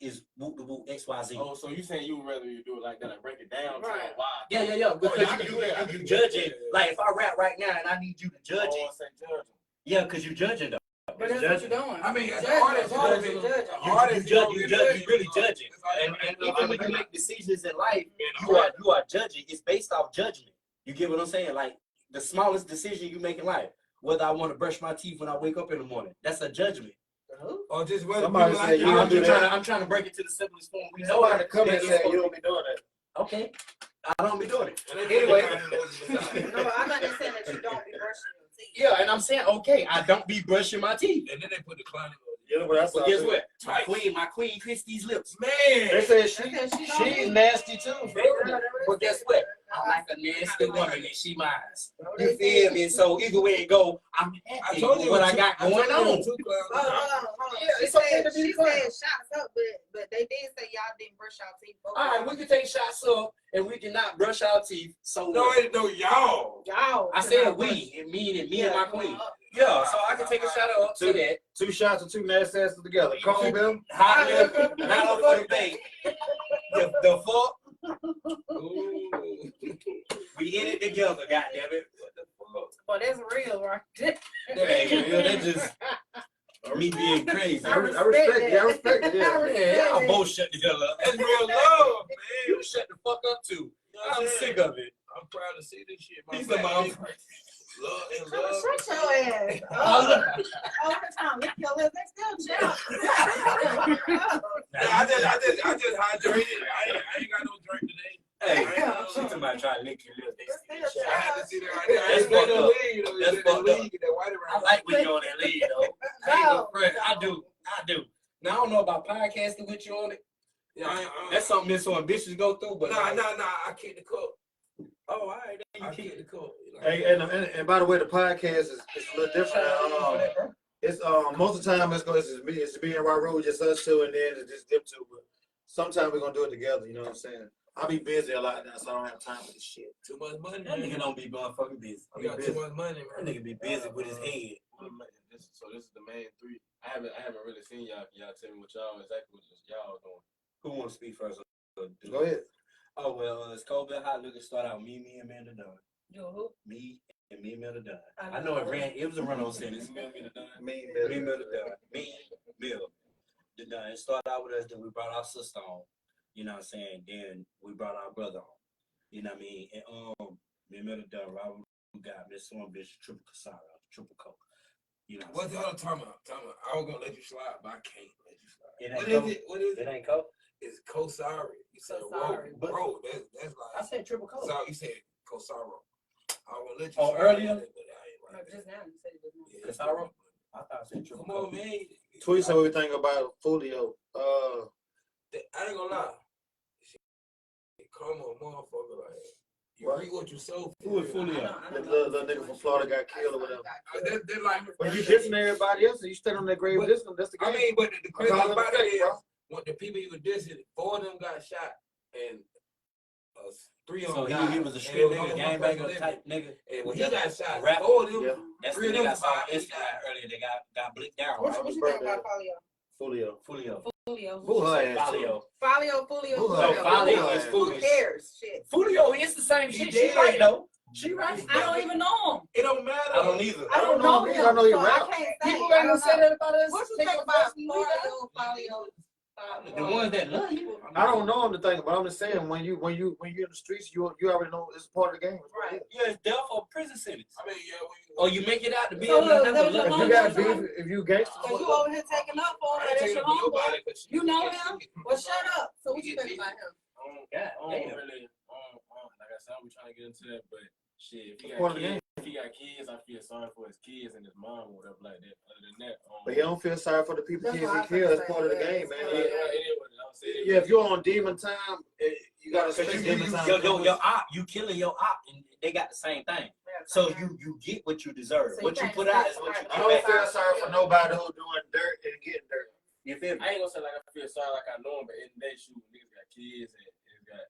is whoop the whoop XYZ. Oh, so you saying you would rather you do it like that, like break it down? Right. Wow. Yeah. Because I can do that. I you can judge do it. that. Like if I rap right now and I need you to judge Oh, it. I say judge. Yeah, because you judging though. But that's what you're doing. I mean, as an Judging, artist, judging, you judging. You really judging. And even when you make decisions in life, you are judging. It's based off judgment. You get what I'm saying? Like the smallest decision you make in life, whether I want to brush my teeth when I wake up in the morning, that's a judgment. or just whether Somebody people said you you. don't do that. I'm trying to break it to the simplest form. We know Somebody it. come and say you don't be doing that. Okay, I don't be doing it. Anyway. No, I'm not just saying that you don't be brushing your teeth. Yeah, and I'm saying okay, I don't be brushing my teeth. And then they put the clown Yeah, but that's But guess what? Right. My queen Christie's lips. They man. said she's nasty too. But guess what? I like a nasty woman and she mine. You feel me? So either way it go, I'm happy I told with you what I got going on. Hold on. Yeah, She it's okay said, to be she clown. said shots up, but they did say y'all didn't brush your teeth. All right, we can take shots up and we cannot brush our teeth. So No, what? it no y'all. Y'all. I said we, and me and my queen. Yeah, so I can take a shot up to that. 2 shots of 2 nasty asses together. Cone Bill. Hot lip, not on the day. The fuck? We in it together, goddammit. But that's real, right? That ain't real. That just me being crazy. I respect it. I respect it. Yeah. Yeah, y'all both shut together. That's real love, man. You shut the fuck up too. I'm sick of it. I'm proud to see this shit. He's the mom. Love and Shut love. your ass. All the time. Lick your lips. They still jump. I just hydrated. I ain't got no drink today. Hey, she talking about trying to lick your lips. I had to see that right there. That's It's been fucked a up. lead, though. That's It's been a fucked up. lead, that white I around. like when you're on that lead though. I ain't no friend. I do. Now I don't know about podcasting with you on it. Yeah, That's something that so ambitious go through, but nah. I kicked the cup. Oh, all right. Then I you kicked the cup. Hey, and by the way, the podcast is a little different. It's most of the time it's me and Raru, just us two, and then it's just them two. But sometimes we're gonna do it together. You know what I'm saying? I'll be busy a lot now, so I don't have time for this shit. Too much money. That nigga don't be motherfucking busy. I got too much money, That man. nigga be busy with his head. So this is the main 3. I haven't really seen y'all. Y'all tell me what y'all doing. Who want to speak first? Go ahead. Oh well, it's Kobe Hot. Look, start out me and Amanda Dunn. You who? Me and Amanda Dunn. I know it was a run-on sentence. Me and Amanda Dunn. Me, Amanda Dunn. Me, Bill. The Dunn. It started out with us. Then we brought our sister on. You know what I'm saying? Then we brought our brother on. You know what I mean? And me and Amanda Dunn. Robert got Miss One Bitch Triple Casara, Triple Coke. You know What y'all talking about? I was gonna let you slide, but I can't let you slide. It What ain't is Coke. it? What is It it? ain't Coke. It's Kosari. You said Kosari. bro. That's I like. said Triple Coke. So you said Kosaro. I was gonna let you Oh, slide, earlier? but I ain't Just now, you said it just now. Yeah. Casaro? I thought I said Triple Come on, Coke. man. Tweet what we think about Folio. I ain't gonna lie. Come on, motherfucker. Like, you read what you sow. Who is Folio? The little nigga from Florida got killed or whatever. They're like. But you dissing everybody else, and you stand on that grave dissing. That's the game. I mean, but the crazy Call thing it about it fake, is, bro. when the people you were dissing, 4 of them got shot, and 3 of So them died. he was a And street it was nigga, only one gangbanger person type nigga. And when he got shot, Rapper. 4 of them, Yeah. That's the 3 of nigga them I saw on died. Instagram earlier. They got blicked down. What Right? you think about Folio. Folio. Folio? Who her ass? Folio. Folio. Who No, Folio is Who foolish. cares? Shit. Folio is the same He shit. did. She right though. She right. I don't even know him. It don't matter. I don't either. I don't know him. I know he so rap. I can't say. People I ain't gonna don't say know. that about us. What you Take think a about person we got. Folio? The ones that love you. I don't know him to think, but I'm just saying when you in the streets, you already know it's part of the game. Right. Yeah, it's death or prison sentence. I mean, yeah. Or you make it out to be So, able to that never was your love If you. you got beef, if you gangster, Cause you over here taking up for him. That's your homeboy. You know him? Well, shut up. So what you think about him? God I don't damn. really, like I said, I'm trying to get into that, but shit, Part of the if he got kids, I feel sorry for his kids and his mom or whatever like that. Other than that, but he don't feel sorry for the people That's kids what he I kills. think That's part of the so, yeah. game, man. Yeah. it is what I'm saying. Yeah, if you're on demon time, you gotta Cause respect demon time. your op, you killing your op, and they got the same thing. So you get what you deserve. So What you you can't put out is say what you right. I get don't back. feel sorry for nobody who's doing dirt and getting dirt. You feel me? I ain't gonna say like I feel sorry like I know him, but in that shoot, niggas got kids and got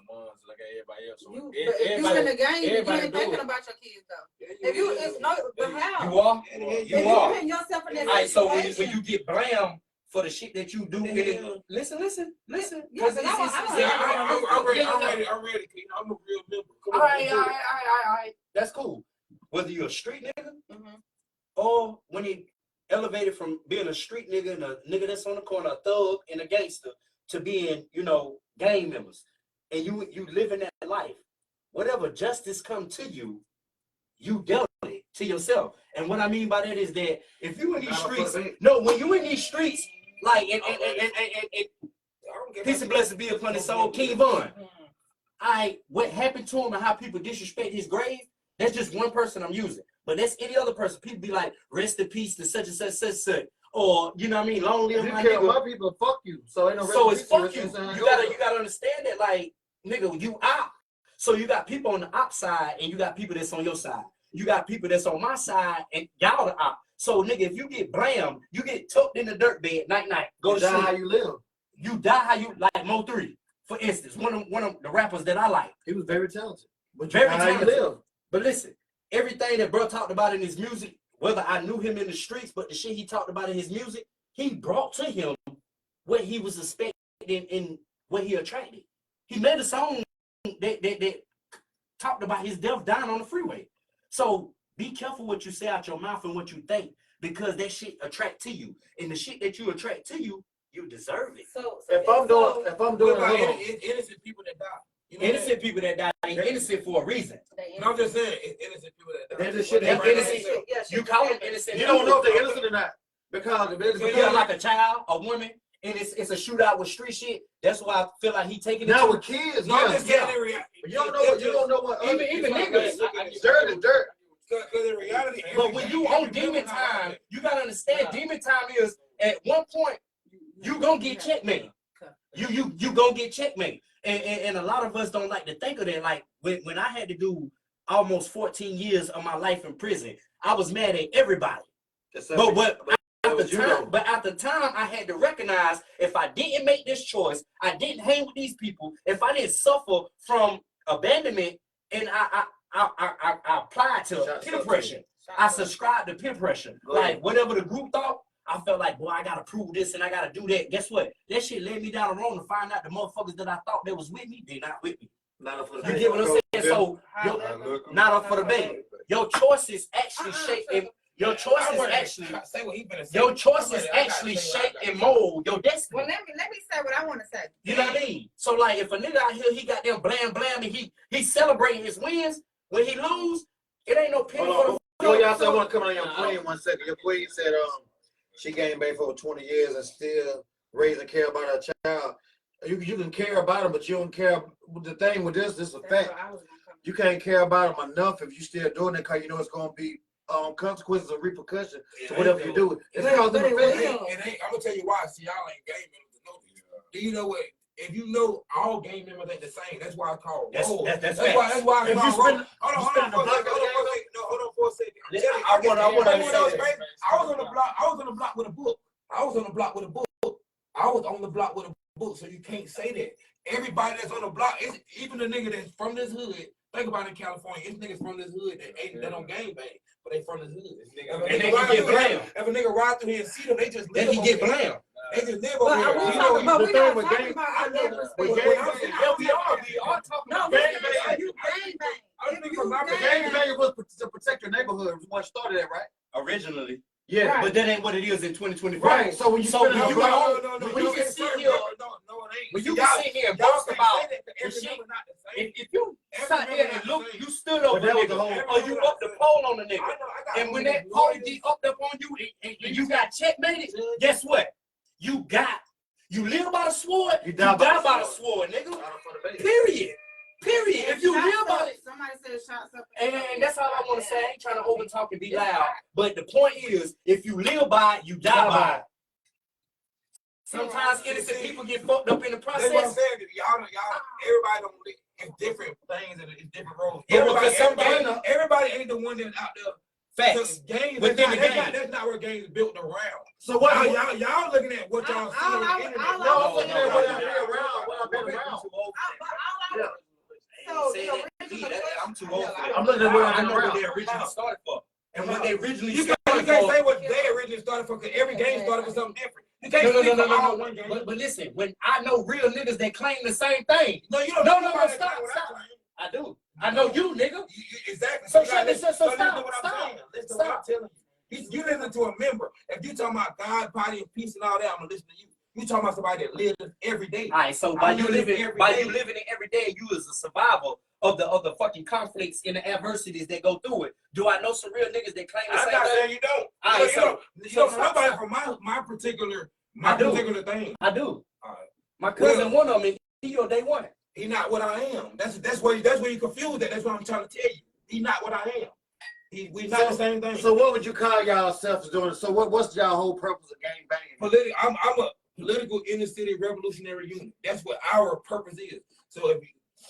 moms like everybody else. So If you in the game, you ain't thinking about your kids though. If you, it's no, but how? You are. If You you are. putting yourself in that All right, so when situation. you get blamed for the shit that you do, listen. Yeah, but I'm ready. I'm ready. I'm a real member. All right. That's cool. Whether you're a street nigga or when you elevated from being a street nigga and a nigga that's on the corner, a thug and a gangster, to being, gang members, and you living that life, whatever justice come to you, you dealt it to yourself. And what I mean by that is that if you in these streets, when you in these streets, like and peace and blessings be upon his soul, King Von. What happened to him and how people disrespect his grave, that's just one person I'm using. But that's any other person. People be like, rest in peace to such and such. Or, you know what I mean? Long live my nigga. My people, fuck you. So ain't no so it's fuck you. You gotta understand that, like, nigga, you op. So you got people on the op side and you got people that's on your side. You got people that's on my side and y'all the op. So nigga, if you get blamed, you get tucked in the dirt bed night. Go to sleep. Die how you live. You die how you like Mo3, for instance. One of the rappers that I like. He was very talented. But very talented. But listen, everything that bro talked about in his music, whether I knew him in the streets, but the shit he talked about in his music, he brought to him what he was expecting and what he attracted. He made a song that talked about his death dying on the freeway. So be careful what you say out your mouth and what you think, because that shit attract to you. And the shit that you attract to you, you deserve it. So if I'm doing innocent people that die. You know innocent people that die ain't innocent for a reason. No, I'm just saying, it's innocent people that die. That's just shit. Innocent. You call them innocent. You don't know if they're innocent or not. Because if you're like a child, a woman, and it's a shootout with street shit, that's why I feel like he taking it. Now with kids, you don't know what even niggas. Dirt is dirt. Because in reality, but when you on demon time, you gotta understand demon time is at one point you gonna get checkmate. You gonna get checkmate. And a lot of us don't like to think of that. Like when I had to do almost 14 years of my life in prison, I was mad at everybody. But at the time, I had to recognize if I didn't make this choice, I didn't hang with these people, if I didn't suffer from abandonment, and I applied to peer pressure. I subscribed to peer pressure. Like whatever the group thought, I felt like, boy, I gotta prove this and I gotta do that. Guess what? That shit led me down the road to find out the motherfuckers that I thought that was with me, they're not with me. Not up for the you get what I'm saying? So not up for the bait. Your choices actually shape and your choices actually shape and mold your destiny. Well, let me say what I want to say. You know what I mean? So like if a nigga out here, he got them blam and he celebrating his wins, when he lose, it ain't no pity for the y'all said I want to come on your queen 1 second. Your queen said she came back for 20 years and still raise and care about her child. You can care about them, but you don't care. The thing with this is a fact. You can't care about them enough if you still doing it, because you know it's gonna be consequences or repercussions to whatever you do. It's causing effect. I'm gonna tell you why. See, y'all ain't game members to know this. Do you know what? If you know all game members ain't the same, that's why I call. That's why I call. Hold on for a second. I was on the block with a book. I was on the block with a book. So you can't say that. Everybody that's on the block, even the nigga that's from this hood. Think about it in California, it's niggas from this hood that don't gang bang, but they from this hood. And they can get blamed. If a nigga ride through here and see them, they just live. They can get blamed. They just live over here. But we're not talking about our neighbors. We are talking about gang bang. You Gang bang was to protect your neighborhood. What started that, right? Originally. Yeah, right. But that ain't what it is in 2025. Right. So when you can sit here, when you can sit here and boast about the shit, if you sat there and look, you stood over the nigga, or you up the pole on the nigga, and when that pole get up on you and you got checkmated, guess what? You live by the sword, you die by the sword, nigga. Period. If you live by it, somebody said shots up. And that's all I want to say. I ain't trying to over talk and be loud. But the point is, if you live by it, you die by it. Sometimes innocent people get fucked up in the process. That's what I'm saying. Y'all, everybody don't live. It's different things and it's different roles. Everybody ain't the one that's out there. Facts. Games, that's not where games built around. So what y'all looking at what y'all see on the internet. No, I'm looking at what I've been around. So, Say the that. original I'm too old for that. I'm looking at where I I'm know what around. they originally started for. And what they originally You started can't for. say what they originally started for, because every game started for something different. You can't No, speak for all no. one game. But listen, when I know real niggas that claim the same thing. No, you don't. No, know about stop. what I claim. I do. I know you, nigga. Exactly. So you gotta listen, listen so to stop, what I'm stop, saying. Listen to what I'm telling you. You listen to a member. If you talking about God, body, and peace and all that, I'm gonna listen to you. You talking about somebody that lives every day. All right, so by you living it every day, you as a survivor of the fucking conflicts and the adversities that go through it. Do I know some real niggas that claim the I'm same not thing? saying you don't. All right, you don't know nobody from my particular thing. I do. All right. My cousin, one of them, he your day one. He not what I am. That's where you confused that. That's what I'm trying to tell you. He not what I am. We not the same thing. So what would you call y'all selves doing? So what's y'all whole purpose of gang banging? I'm a political inner city revolutionary unit. That's what our purpose is. So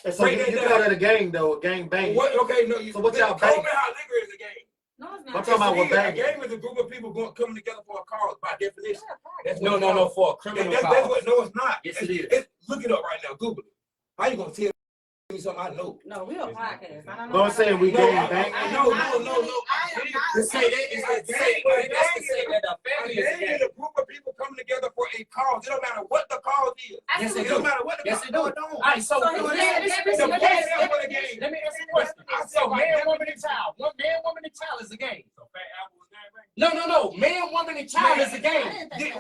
if So you call that a gang though, a gang banging. what? Okay, no. So what y'all tell me banging? how liquor is a game. No, it's I'm not. talking about what A banging. game is a group of people coming together for a cause by definition. That's No, what it's called. for a criminal That's cause. what. No, it's not. Yes, it is. Look it up right now. Google it. How you gonna tell me something I know? No, we a podcast. I don't know. But I'm saying we No, gang banging. no. To say that is to say that a family is a Gang gang. is a group of people coming together for a cause. It don't matter what the cause is. Yes, it It don't do. matter what the Yes, cause it do. is. All right, so So let me it's- ask you a question. Let me ask you a question. So man, woman, and child. One man, woman, and child is a game. No. Man, woman, and child is a game. These it's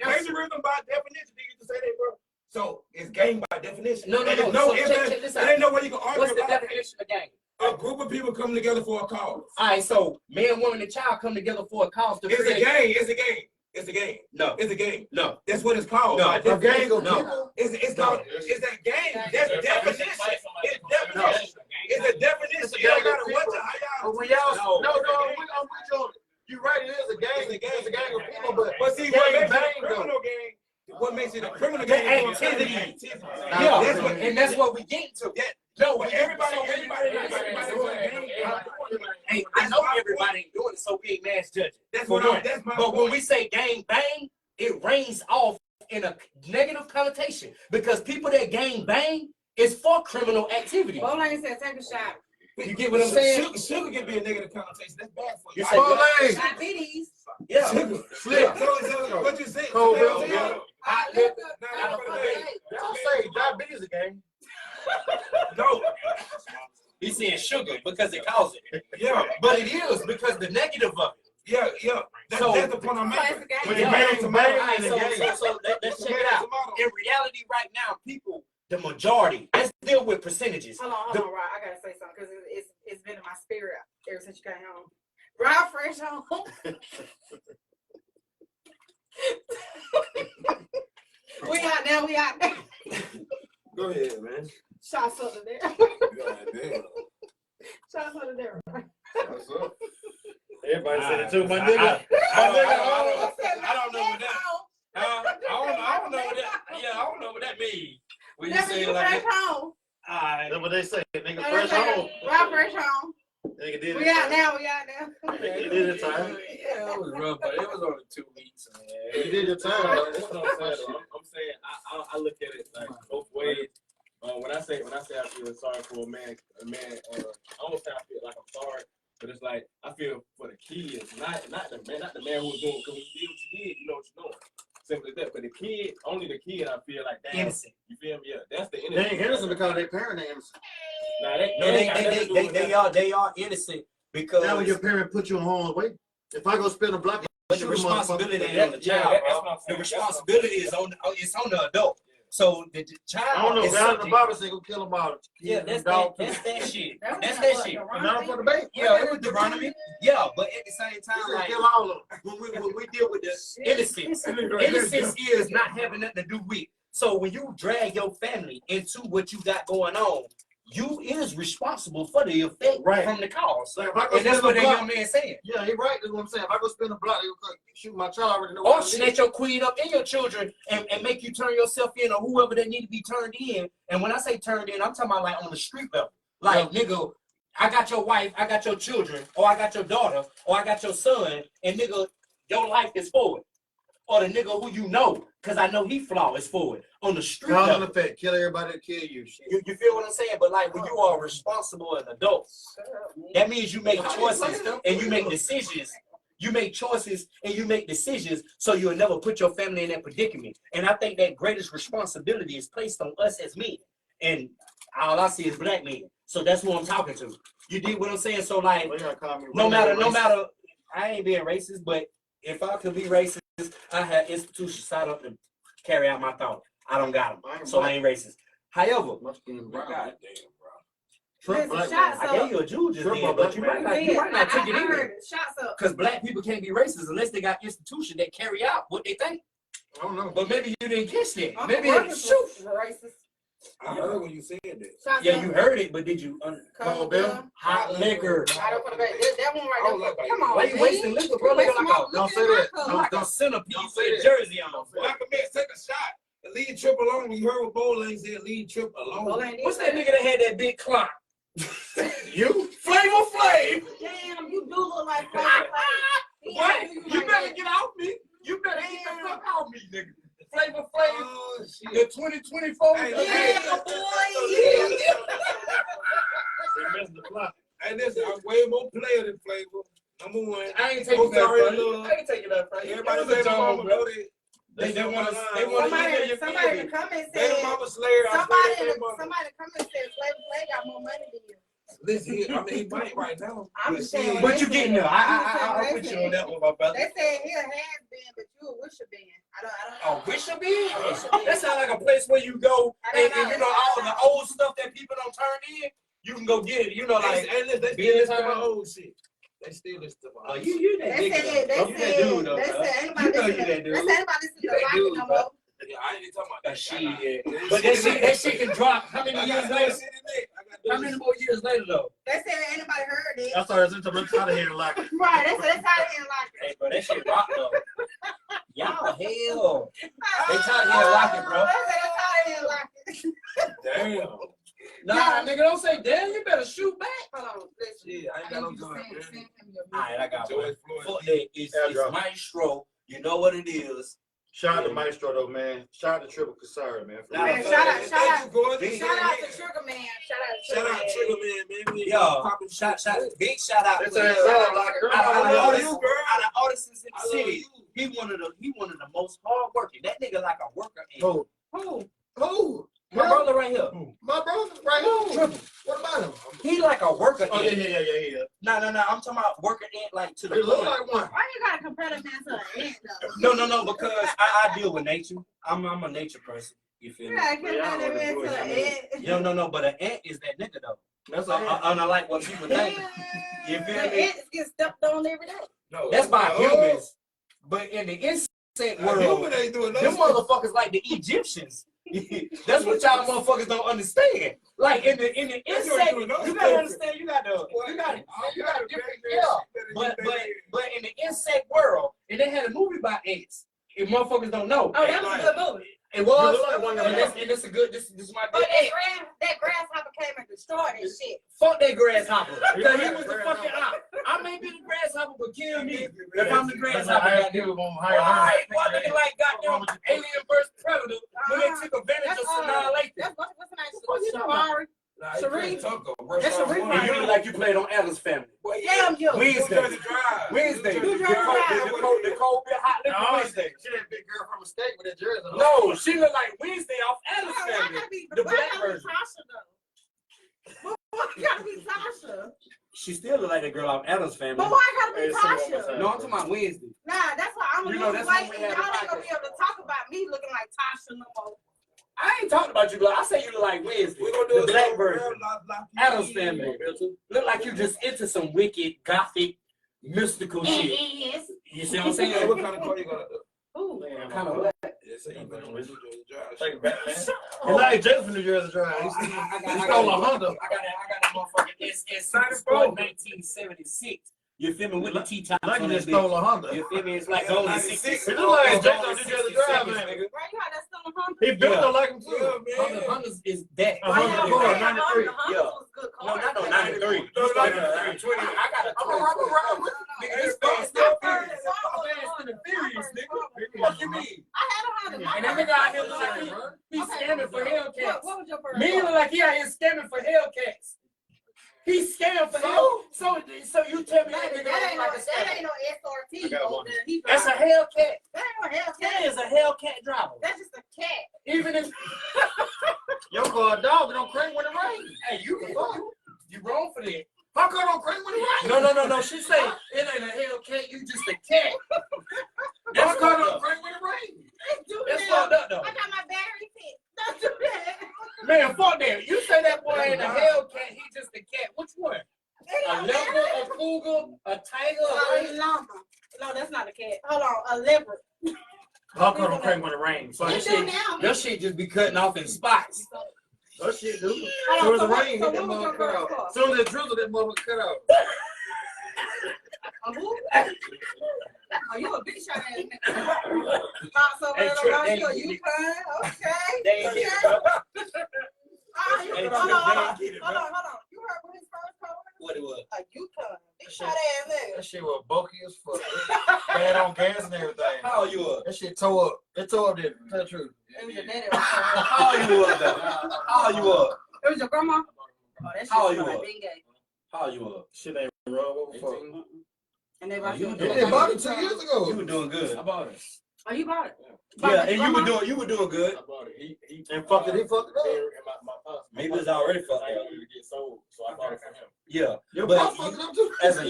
plagiarism by definition. Did you just say that, bro? So it's gang by definition. No. It So check this out. ain't no way you can argue What's the about it. definition of gang? A group of people coming together for a cause. All right, so man, woman, and child come together for a cause to It's a create. game. It's a game. It's a game. No, It's a game. no. That's what it's called. No. by A gang definition. of No. people. It's called. It's a game. That's definition. It's definition. It's a definition. It's a It don't gang of matter what people. how y'all. But when y'all No. I'm with you on it. You right, it is a gang. It's a gang of people, But see, gang what makes it bang, a criminal game? What makes it a criminal The game? is activity. Yeah, And that's what we get to. No, But everybody. Hey, I know everybody ain't doing it, so we ain't mass judging. That's For what one. I'm. That's my But when point. we say gang bang, it rains off in a negative connotation because people that gang bang is for criminal activity. Bowling said, take a shot. You get what I'm saying? Sugar can be a negative connotation. That's bad for you. You say what? Hey, Diabetes. Yeah. Sugar. Slip. So what you say? Cold So milk. now, Hot liquor. Don't say diabetes again. no. He's saying sugar because it causes it. Yeah. But it is because the negative of it. Yeah. So- That's the point I'm making. Classic game. When Yeah. you marry somebody, All right, so let's check it out. In reality, right now, people, the majority, let's deal with percentages. Hold on, Rob. I gotta say something because it's been in my spirit ever since you came home. Rob fresh home. We out now. Go ahead, man. Shots under there. Goddamn. Shots under there. What's up? Everybody said it too, my I- nigga. I don't know what that. I don't know what that. Yeah, I don't know what that means. When you Never say you it like fresh that. home. That's what they say. Nigga, No, fresh that's home. Rob fresh home. Nigga did We it. out now. Nigga did it time. Yeah, it was rough, but it was only 2 weeks. You did your time. That's what I'm saying. Though. I'm saying I look at it like both ways. When I say I feel sorry for a man, I don't say I feel like I'm sorry, but it's like I feel for the kids, not the man who was doing, because when you did what you did, you know what you're doing. Simple as that. But the kid, only the kid, I feel like that. Innocent. You feel me? Yeah, that's the They innocent. ain't innocent because their parent ain't innocent. Nah, No, they are innocent because Now when your parent put you in harm's way, if I go spin a block, but the responsibility ain't on the child, bro. The responsibility is on the adult. So the child. I don't know. is Down the subject- Bible say go kill them all. Yeah, that's that shit. That's that shit. Not for the baby. Yeah, it was Deuteronomy. Yeah, but at the same He time, said like kill all of them. when we deal with the innocence, innocence is not having nothing to do with. So when you drag your family into what you got going on, you is responsible for the effect Right. from the cause. So if I go And that's spin what a that block, young man saying. yeah, he right. That's what I'm saying. If I go spin a block, they go shoot my child. I already know. Or what it is. snatch your queen up in your children and make you turn yourself in or whoever they need to be turned in. And when I say turned in, I'm talking about like on the street level. Like, nigga, I got your wife, I got your children, or I got your daughter, or I got your son, and nigga, your life is forward. Or the nigga who you know, because I know he flawed is forward. on the street. Cause level. and effect, kill everybody that kill you. You feel what I'm saying? But like when you are responsible as adults, that means you make choices and you make decisions. You make choices and you make decisions so you'll never put your family in that predicament. And I think that greatest responsibility is placed on us as men. And all I see is black men. So that's who I'm talking to. You dig what I'm saying? So like, no matter, I ain't being racist, but if I could be racist, I have institutions set up to carry out my thought. I don't got them, so I ain't racist. However, I gave you a Jew just then, but you might not take it in. Because black people can't be racist unless they got institutions that carry out what they think. I don't know. But maybe you didn't catch that. Maybe Racist. I heard when you said that. yeah, you heard it, but did you? Cold Bill. Hot liquor. That one right there. Come on, Why you wasting liquor, bro? Like Don't say that. a centerpiece with a jersey on. Like a man, take a shot. The lead trip alone. You heard what Bowling said. Lead trip alone. What's that nigga that had that big clock? You? Flavor Flav. Damn, you do look like Flavor Flav. What? You better get off me. You better get the fuck off me, nigga. Flavor Flav. Oh shit. The 2024. Hey, Yeah, boy. And this I'm way more player than Flavor. Number one. I ain't taking that sorry, from you. Lord. I ain't taking that from you. Everybody Everybody say John, mama bro. loaded. They want to get your Somebody in feelings. the comments They the said, mama slayer. somebody in the comments said Flavor Flav got more money than you. Listen here, I mean he might right now. I'm just saying. But you getting there. I put you on that one, my brother. They said he a has-been, but you a wisher-been. I don't know. Oh, Bishop B? That sounds like a place where you go and you know all the old stuff that people don't turn in, you can go get it. You know, like Hey, listen, they be still in listen to my time. old shit. They still listen to my Oh, old you that They nigga. said, though. You that dude, though, they bro. said, You know you that dude. they said anybody listen to You that Rocky dude, no bro. more. Yeah, I ain't even talking about That that shit. But that shit can drop. How many years later? How many more years later though? They said anybody heard it. That's why it's out of here like it. Right, they said that's how they didn't like it. Hey, bro, that shit rock though. Y'all hell. They trying to rock it, bro. They said that's how they didn't like it. Damn. Nah, nigga, don't say damn. You better shoot back. Hold on, listen. Shit, I ain't got no gun, man. Send him your All right, I got one. George Floyd. Fuck that. It's Maestro. You know what it is. Shout out to Maestro though, man. Shout out to Triple Casari, man. For Nah, real. Man, fuck shout that. out Shout out to Sugar Man. Shout out Trigger Man, man. Yo, big shout out. That's to a him. sound like girl. Out I of love all you, girl. out of artists in the I love city, you. he one of the most hard working. That nigga like a worker. Who? Who? My brother right here. My brother right here. What about him? He like a worker. Oh yeah. No. I'm talking about worker ant like to the He look point. like one. Why you gotta compare the man to an ant though? No, because I deal with nature. I'm a nature person. You feel You me? gotta compare the man to an ant. No, but an ant is that nigga though. That's And I like what people think. You feel The me? ants get stepped on every day. No, That's by humans. But in the insect world, Human ain't doing them motherfuckers like the Egyptians. That's what y'all motherfuckers don't understand. Like in the insect, you gotta understand. You got different. But in the insect world, and they had a movie about ants. If motherfuckers don't know, Oh, that was a good movie. it was. You look like one of them. And this is good. This is my But good. that grasshopper came and destroyed that shit. Fuck that grasshopper. Because he was the fucking op. I may be the grasshopper, but kill me if I'm the grasshopper. Goddamn. Why? Why looking like goddamn Alien vs Predator when they took advantage of annihilation? That's what's the What you name? talking about? Safari. Sharif. That's a replay. And you look like you played on Adam's Family. Damn you. Wednesday. The cold bit hot liquor Wednesday. She that big girl from a state with that jersey. No, she look like Wednesday off Adam's Family. The black version. Why gotta be Tasha? She still look like the girl off Adam's Family. But why gotta be Tasha? No, I'm talking about Wednesday. Nah, that's why I'm You a know, little that's white when and we y'all had ain't gonna be able to talk about me looking like Tasha no more. I ain't talking about you, but I say you look like Wednesday. The black version. Adam's Family. Look like you just into some wicked, gothic, mystical shit. Yes. You see what I'm saying? What kind of car you got? Ooh. Kind of black. Take it back, man. And now he's just from New Jersey drive. He stole a Honda. I got a motherfucking it's Spartanburg 1976. You feel me? With the T-tops Like on he that just stole bitch. a Honda. You feel me? It's like only 66. It look like it's just on New Jersey drive, man. Right, you got that still a Honda? He built it like him too. Honda is that. A Honda Accord, 93. Yeah. No, not no 93. No, I got a 20. Nigga, this fast still furious. Fast and the furious, nigga. What you mean? I had a Honda. And that nigga out here look like he scamming for Hellcats. What was your first? Me look like he out here scamming for Hellcats. He scammed for hell. So you tell me that ain't like a scam. That ain't no SRT. That's a Hellcat. That ain't no Hellcat. That is a Hellcat driver. That's just a cat. Even if Your car a dog, it don't crank when it rains. hey, you wrong for that. My car don't crank when it rains. No. She say it ain't a Hellcat. You just a cat. My car don't crank when it rains. That's fucked up though. I got my battery fit. Don't do that. Man, fuck that. You say that boy ain't a Hellcat. He just a cat. Which one? A leopard, a cougar, a tiger, a llama. No, that's not a cat. Hold on, a leopard. My car don't crank when it rains. So Your shit just be cutting off in spots. that shit, dude. Hold So on, the rain so hit that what was your motherfucker cut first car? off. So the drizzle that motherfucker cut off. Who? Oh, you a big shot ass nigga. So Hey, what Trip, about they you? ain't You get it. fine? Okay. They ain't get it, bro. Hold Hold on. on. You heard what his first car was? What it was? A Yukon. Big shot ass nigga. That shit was bulky as fuck. Bad on gas and everything. How old you was? That shit tore up. It tore up there. Tell the truth. It was your daddy. How old you was though? How old you was? It was your grandma? Oh, that shit How old was you like was? being gay. How old you was? Shit ain't wrong. What the fuck? And they Oh, bought you you a doing They good. bought it 2 years You ago. were doing good. I bought it. Oh, you bought it? Yeah, and you were doing good. I bought it. He And fucked it. He fucked it up. My pops. Maybe it's already fucked I up. wanted to get sold, so I bought it from him. Yeah, Your but pop fucked it up too. as a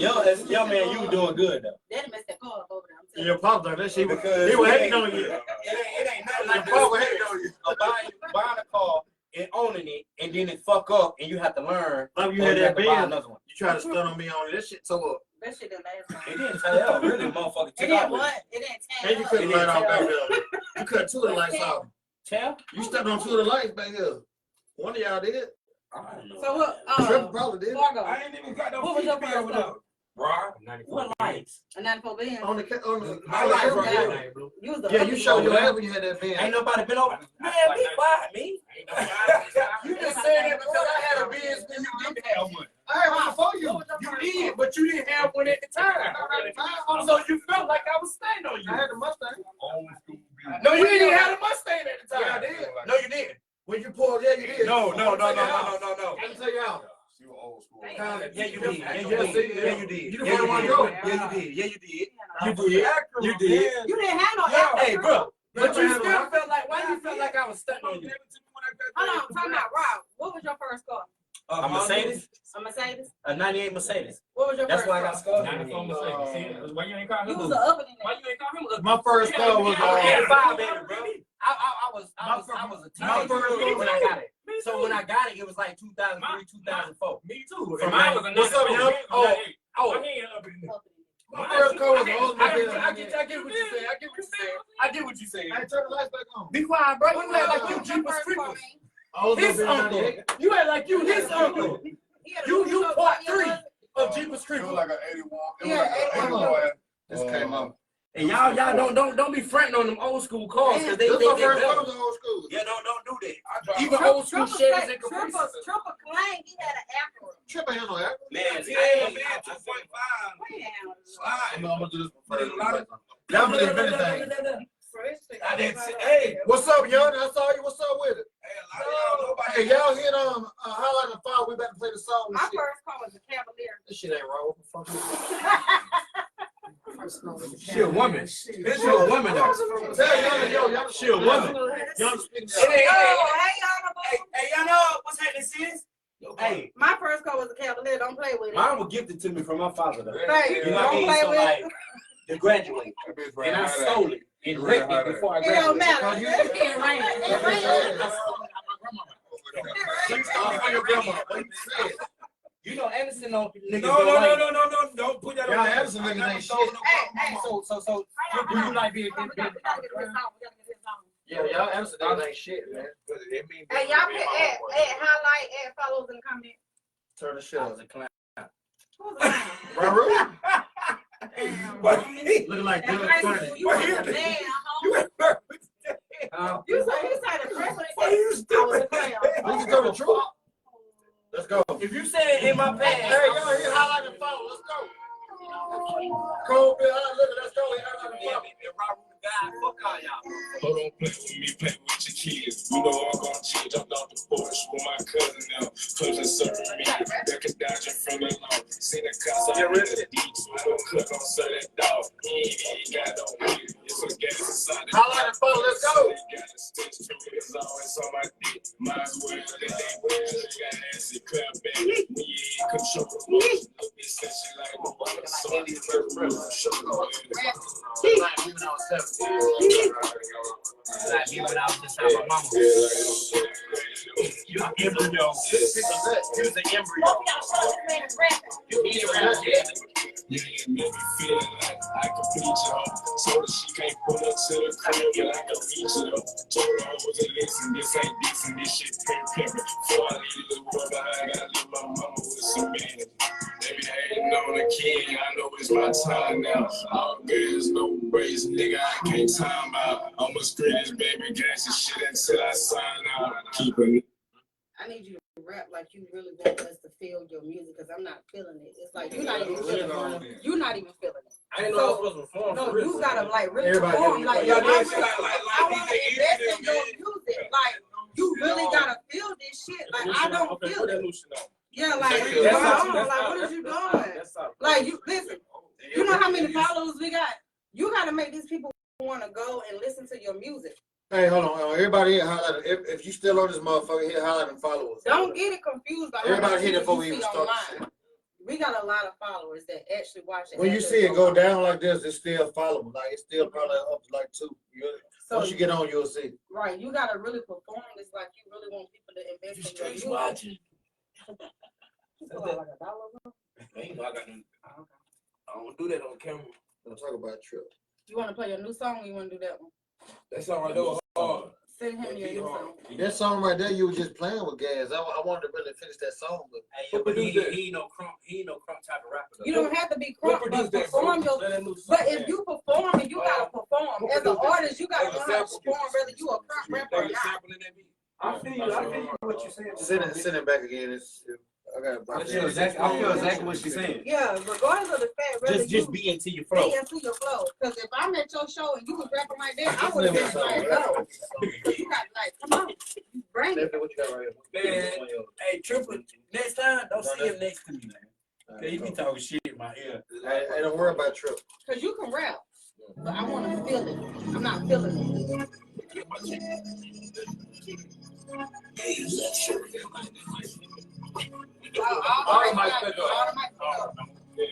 young man, you were doing good though. Daddy messed that car up over there. I'm telling Your pop done that shit. Because He was it hating ain't- on you. It ain't nothing like Your pop was hating on you. buying a car and owning it, and then it fuck up, and you have to learn. Like you or had you have that to buy bill. another one. You try to stun on me on it. That shit tore up. That shit didn't last long. It didn't tell out. Really, motherfucker. It took didn't off with what? It didn't And tan you up. cut the light off back tell. there. You cut 2 of the lights off. Tell? You stepped on 2 of the lights back here. One of y'all did. I don't know. So what? Trevor probably did. Fargo. I ain't even got no What was your feet first with car? them. Rock. What lights? A 94 Benz. On the My life camera. right Yeah. now. You was the Yeah, you ugly showed one. your ass when you had that Ain't van. nobody been over. Man, be quiet, me. You just saying that because I had a Benz when you didn't have one. I had one before you. You did, but you didn't have one at the time. So you felt like I was staying on I you. had the Mustang. Old school beauty. No, you didn't even have a Mustang at the time. Yeah, I did. No, you didn't. When you pulled, yeah, you did. No. Let me tell you how. She was old school. Yeah, you did. Yeah, you Yeah, did. see, Yeah, you did. You Yeah, the one you go. did. Yeah, you did. Yeah, you did. You did. You did. You didn't have no Yeah, Acura. hey, bro. But you Yeah, still man. felt like, why you felt like I was stunting on you? Hold on, talking about Rob. What was your first car? A Mercedes, A Mercedes? a 98 Mercedes. What was your That's first why I car? got scarred. 94 Mercedes. See, why you ain't call You him was ugly? an upper than Why that. you ain't call him ugly? My first car was I was 85, baby, bro. I was a My first teenager when I car. got it. So when I got it, it was like 2003, 2004. Me too. From Mine was a What's up, 94. young? Oh, Oh, he ain't ugly than that. My first car was an old I Mercedes. get what you saying. I get what you saying. Hey, turn the lights back on. Be quiet, bro. What You act like was you your Jeepers first car, Creepers. man? Old His uncle. You act like you his uncle. He had a You Peugeot part 4, 3 yeah, of Jeepers It was Creepers. like an 81. It was Yeah, like an 81. 81. This came up. and y'all don't be fronting on them old school cars because they This my get first car better. was old school. Yeah, don't do that. Even old school Chevys and Triple Caprices. claim he had an Acura. Trip ain't no Acura. Man, See, I they ain't- been 2.5. Damn. Slide. I'm gonna do this for There's a lot of- Y'all believe anything. I didn't see. Hey, What's up, young? I saw you. What's up with it? hey, a lot of y'all nobody. Hey, y'all hit highlight the file. We about to play the song. and My shit. first car was a Cavalier. This shit ain't wrong. Fuck you. She a woman. This is a woman though. Tell y'all, She a woman. y'all speaking. Oh, hey, honorable. Hey, y'all know what's happening, sis? Hey, My first car was a Cavalier. Don't play with it. mine was gifted to me from my father, though. Thank You you. know what I Don't mean? play So, with like, it. to graduate. That bitch And ran I out of that. stole it and wrecked it before I It don't graduated. matter. You- It can't rain. It rain. On your grandma. What you said? You know, Anderson niggas No, don't like. don't put that Y'all on. Anderson niggas I never ain't stole shit. no Hey, car. hey. So, do you like being We gotta get this song. We gotta get this song. Yeah, y'all Anderson niggas ain't shit, man. Hey, y'all can add highlight, add follows in the comments. Turn the shit I up. was a clown. Who's the clown? Raru? Damn. Looking like That's Doug high Funny. school. You was a man, You homie. ain't perfect. You say the first one. Why you I was a stupid? clown. We can tell the truth. Let's go. If you say it in my past, Hey, y'all hit highlight and follow. Let's go. Cold Bill, let's go. Hit highlight and follow. Hold on, play with me, play with your kids. You know I'm gonna cheat, jumped off the porch with my cousin now. Cousin serving me, back and dodging from the law. See the cops out in the deep, I don't cook on certain dog. He ain't got no weed, it's a gas inside the Holla at the phone, let's go. got a stitch to it, it's always on my dick. Might as well, they well, they got acid club back. We ain't control the motion, no bitch said she like the water, so I need to show the Like me when I was inside my mama. You an embryo. You was an embryo. You need it around here. Yeah, it made me feel like I could beat you up. So that she can't pull up to the crib, but I can beat you up. Told her I wasn't listen, this ain't decent, this shit pimp. Before I leave the world behind, I leave my mama with some man. They be hating on the kid, I know it's my time now. All girls, no brace, nigga, I can't time out. I'ma scream this baby gangsta shit until I sign out. Keeping it. I need you to rap like you really want us to feel your music, because I'm not feeling it. It's like you're not even feeling it. You're not even feeling it. I didn't know I was supposed to perform. No, you gotta like really Everybody perform. Like, Yeah, I like want to invest in your music. Like, you really gotta feel this shit. Like, I don't feel it. Yeah, like, what is you doing? Like, you listen. You know how many followers we got? You gotta make these people want to go and listen to your music. Hey, hold on. Everybody here highlight. If you still on this motherfucker, here highlight and followers. Don't get it confused by Everybody hit it before we you even see start. online. We got a lot of followers that actually watch it. When you see it go down like this, it's still followable. Like it's still probably up to like 2. So, Once you get on, you'll see. right, you gotta really perform this like you really want people to invest in your music. Watching. You feel like $1, bro? Man, I got no. I don't do that on camera. Don't talk about Trip. You wanna play your new song or you wanna do that one? That's all right there. Send him your new song. That song right there, you were just playing with gas. I wanted to really finish that song, but Hey, yo, but he ain't no crump type of rapper. You don't have to be crunk, but perform your. But if you perform, and you gotta perform as an artist, you gotta know how to perform, whether you a crunk rapper or not. I feel you what you're saying. send it back again. I feel exactly what she's saying. Yeah, regardless of the fact, whether Just be into your flow. be into your flow. Because if I'm at your show and you was rapping like that, I would have been like, no. You got like, come on, bring it. What you got right here? Man, hey, Triple, next time, don't see him next to me, man. Cause he be talking shit in my ear. Hey, don't worry about Trip. Because you can rap, but I want to feel it. I'm not feeling it.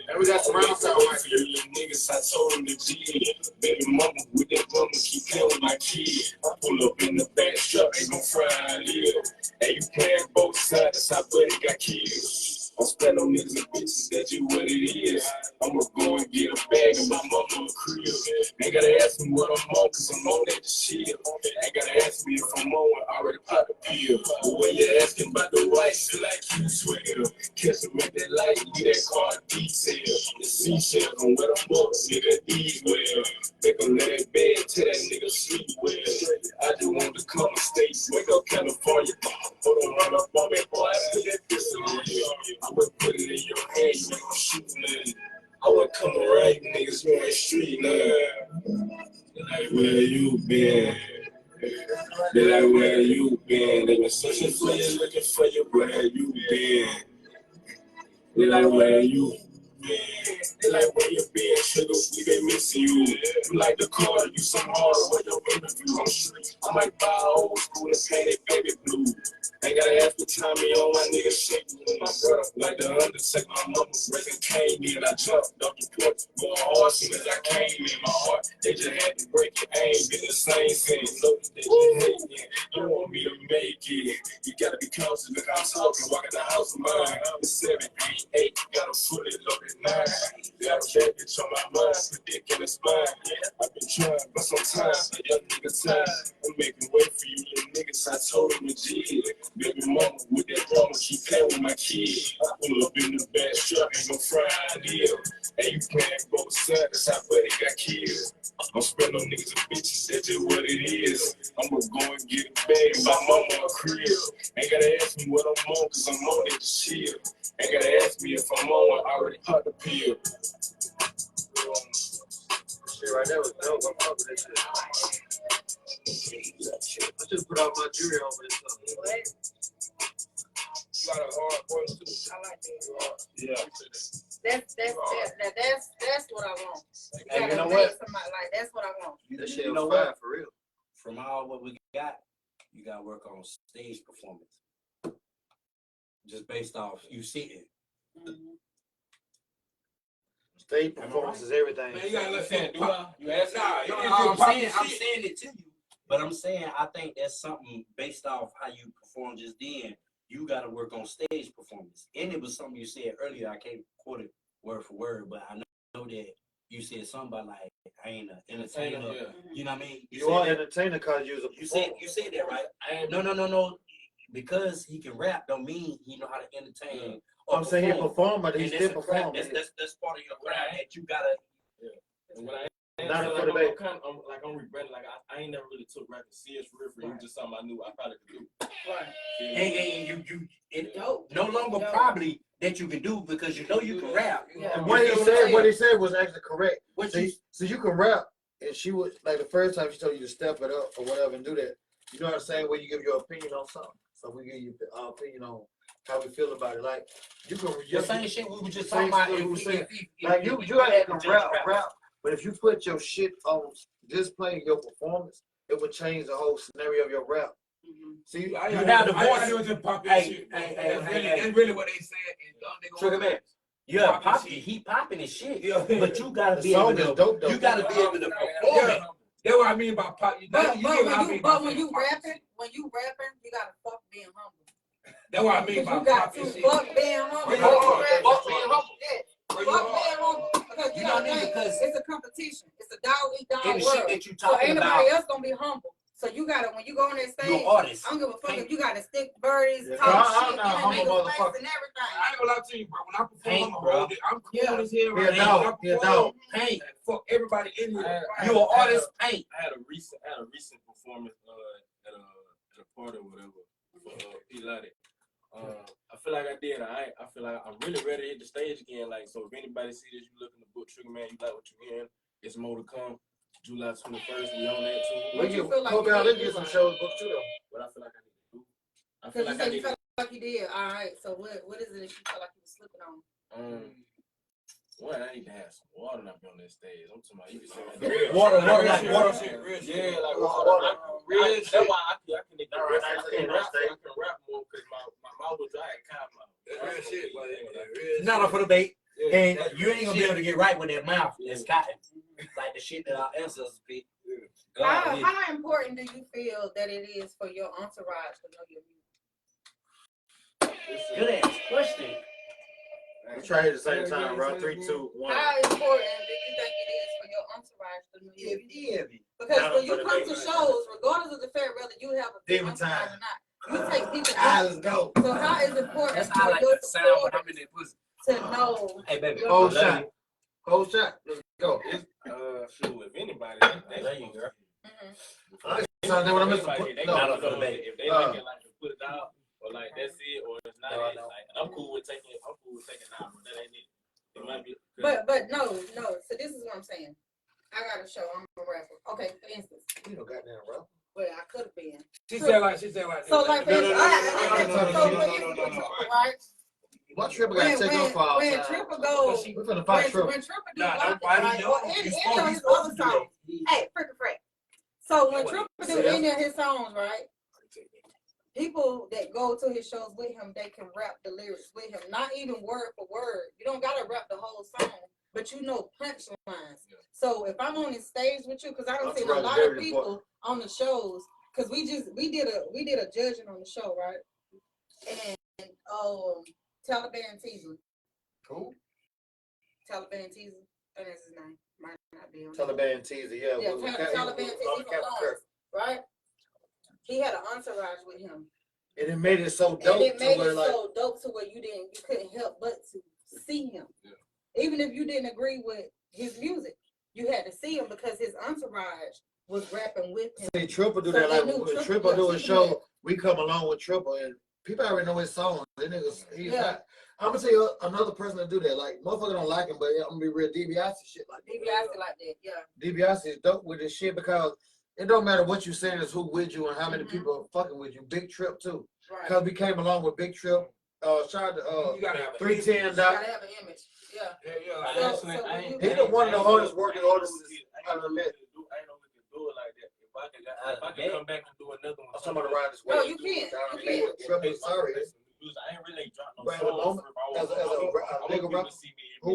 And we got some round sound right here. Niggas, I told him to G. Baby mama with that mama keep playing with my kid. I pull up in the back truck, ain't gon' fry I live. And you playing both sides, that's how buddy got killed. I spend on niggas and bitches, that's just what it is. I'ma go and get a bag and my mama a crib. Ain't gotta ask me what I'm on, cause I'm on that shit. Ain't gotta ask me if I'm on, I already popped the pill. But when you asking about the white, feel like you swear. Catch them with that light, get that car detail. The seashells on where the books, nigga, these well. They gon' let that bed till that nigga sleep well. I just want to come to state, wake up California. Hold on, run up on me, boy, put that pistol in you. I would put it in your hand, you ain't gon' shoot me. I would come around you niggas, you ain't street now. Like, where you been? They like, where you been? They been searching for you, looking for you, where you been? They like, where you been? They like, where you been, sugar? We been missing you. You like the car, you some hard with your interview. I'm street. I might buy old school and paint it baby blue. Ain't gotta ask for Tommy on my nigga shake. My brother, like the Undertaker, my mama breaking came in. I jumped up the porch, going hard soon as I came in. My heart, they just had to break it. I ain't been the same since. Look, they just hate me. You want me to make it. You gotta be cautious, look, I'm talking. Walk in the house of mine. It's 7, 8, 8. Got a fully loaded 9. Got a bad bitch on my mind. Put dick in the spine. I've been trying, but sometimes a young nigga time. I'm making way for you little niggas. I told him to G. Baby mama with that drama, keep playing with my kid. I pull up in the back truck, ain't no fry deal. And you playing both sides, that's how buddy got killed. I'm spending on niggas and bitches, that's just what it is. I'ma go and get a bag, my mama a crib. Ain't gotta ask me what I'm on, cause I'm on that shit. Ain't gotta ask me if I'm on, I already popped the pill. Shit right there was dope, I'm fucking that shit. I just put out my jury over this. You got a hard voice too. I like that. Yeah. That's what I want. Hey, you know gotta what? make somebody like that's what I want. That shit You know was fire what? for real. From all what we got, you got to work on stage performance. Just based off you sitting. Stage performance is everything. Man, you gotta let Saying, do I? You asked Nah, you I'm just saying it to you, but I'm saying I think that's something based off how you performed just then. You got to work on stage performance, and it was something you said earlier. I can't quote it word for word, but I know that you said something about like I ain't an entertainer. Yeah. You know what I mean? You are an entertainer because you was a You said that right. No. Because he can rap, don't mean he know how to entertain. Or I'm saying he perform. perform, but And he's that's still a craft. performing. That's part of your craft that you gotta. And when I Not so for the like, baby. I'm regretting, like I ain't never really took rapping serious for real. It was just something I knew I probably could do. Right. And it no longer probably that you can do because you know you can rap. Yeah. And what he said was actually correct. What So you can rap, and she would like the first time she told you to step it up or whatever and do that. You know what I'm saying? Where you give your opinion on something. So we give you our opinion on how we feel about it. Like you can the same shit we were just same talking about. shit we were saying. Like you can rap, but if you put your shit on display, your performance, it would change the whole scenario of your rap. See, You have the voice. I just pop Hey, shit. hey, That's really what they said. Trigger man. Yeah, Popping he popping his shit. Yeah. But you gotta the be able song is to. dope though. You gotta be able to perform it. That's what I mean by pop. But when you rapping, you gotta fuck being humble. That's what I mean by You got to popping shit. fuck being humble. Fuck being humble. Yeah. Fuck being humble. Because you know because it's a competition. It's a dog eat dog And the world. shit that you So talking ain't about. nobody else gonna be humble. So you gotta when you go on that stage, You're an artist. I don't give a fuck if you gotta stick birdies, Yeah. talk I'm shit, not a humble niggas face motherfucker. and everything. I ain't gonna lie to you, bro. When I perform, Paint, I'm bro. hold it. I'm cool as hell. He a dog. He a dog. Paint. Fuck everybody in here. You an artist. Paint. I had a recent performance at a party or whatever for Pilates. I feel like I did. I feel like I'm really ready to hit the stage again. Like, so if anybody see this, you look in the book, Trigger Man, you like what you hearing. It's more to come. July 21st, we on that too. What you feel like you let's did get some right? shows booked too though. What I feel like I need to do. I Cause feel you like I said you need felt like you did. All right. So what is it that you felt like you were slipping on? one, I need to have some water not be on that stage. I'm talking about you can say Water, like shit. water. Yeah, like water. That's why I can Right, rap more because my mouth was dry and kind of Real shit, but Not for the bait. Yeah, And that's you ain't gonna be shit. able to get right with that mouth. It's cotton. Like the shit that our ancestors picked. How important do you feel that it is for your entourage to know your music? Good ass question. We try at the same time, bro. 3, 2, 1. How important do you think it is for your entourage to know your music? Because when you come to shows, regardless of the fact whether you have a big Demon entourage time. or not, you take people Ah, out. let's go. So how is it important That's how I for like your that sound when supporters I'm in that pussy. to know? Hey baby, Whole I love shot. you. Whole shot. Let's go. Shoot, if anybody, I love you, girl. So then when I miss the they no. gotta know if they like it, like to put it out, or like that's it, or it's not it. Like, I'm cool with taking it. I'm cool with taking it out, but that ain't it. It might be. But no. So this is what I'm saying. I got a show. I'm a rapper. Okay, for instance. You know, goddamn, bro. Well, I could have been. She said like. So like, for instance, right? What Tripper got to take off all when time? Tripper goes, We're finna fight Tripper. when Tripper do Nah, rock, nobody right, know. or any He's of his supposed other to do songs. Hey, Frick. So when Tripper do See, any of his songs, right? People that go to his shows with him, they can rap the lyrics with him, not even word for word. You don't gotta rap the whole song, but you know punchlines. So if I'm on the stage with you, because I don't see a lot of people on the shows, because we did a judging on the show, right? And Taliban Teaser. Cool. Taliban Teaser. I think that's his name. Might not be on Taliban teaser, yeah. Taliban Teaser, right? He had an entourage with him. And it made it so dope. And it made it like, so dope to where you couldn't help but to see him. Yeah. Even if you didn't agree with his music, you had to see him because his entourage was rapping with him. See, Tripper do that. Like when Tripper do a show, we come along with Tripper, and people already know his songs. He's not. I'm gonna tell you another person to do that. Like motherfucker don't like him, but I'm gonna be real. DiBiase shit like DiBiase like that, yeah. DiBiase is dope with this shit because it don't matter what you saying, it's who with you and how many people are fucking with you. Big Trip too. Because we came along with Big Trip. Shout out You gotta have 310 You gotta have an image. Yeah. He the one of the hardest working artists I ever met. I ain't know we can do it like that. If I could come back and do another one. I'm talking about around this way. No, you can't. You can't. Sorry. I ain't really dropped no But at the moment, as a nigga rapper, who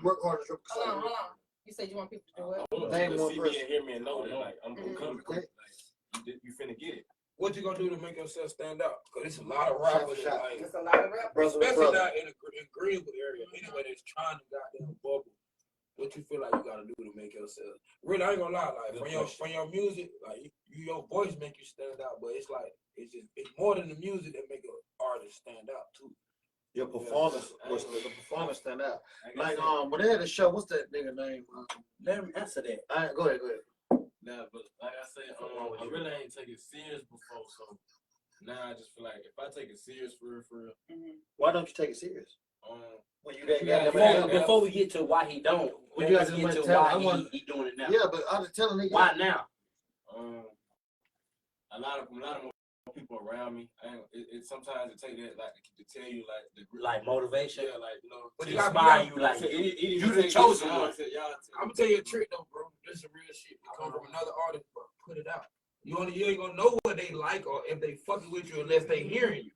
work hard to trip. Hold on. You said you want people to do what? I want Name people one to see me and hear me and know that like I'm coming. Okay. Like you finna get it. What you gonna do to make yourself stand out? Cause it's a lot of rappers, that, like, It's a lot of rappers. especially not in the Greenwood area. Anyway, that's trying to goddamn bubble. What you feel like you gotta do to make yourself? Really, I ain't gonna lie. Like from your music, like your voice make you stand out, but it's like it's more than the music that make an artist stand out too. Your performance was the performance stand out. Like when they had a show, what's that nigga name? Let me answer that. All right, go ahead. Nah, but like I said, I really ain't take it serious before, so now I just feel like if I take it serious for real, Why don't you take it serious? When you Before we get to why he don't, Well, let's you get guys to tell- I why want- he doing it now. Yeah, but I was telling niggas. Why now? a lot of more people around me. Sometimes it take that like to tell you Like motivation. Yeah, like But To you gotta inspire you, like you the chosen one. I'm gonna tell you a trick though, bro. This is real shit. It comes from another artist, bro. Put it out. You ain't gonna know what they like or if they fucking with you unless they hearing you.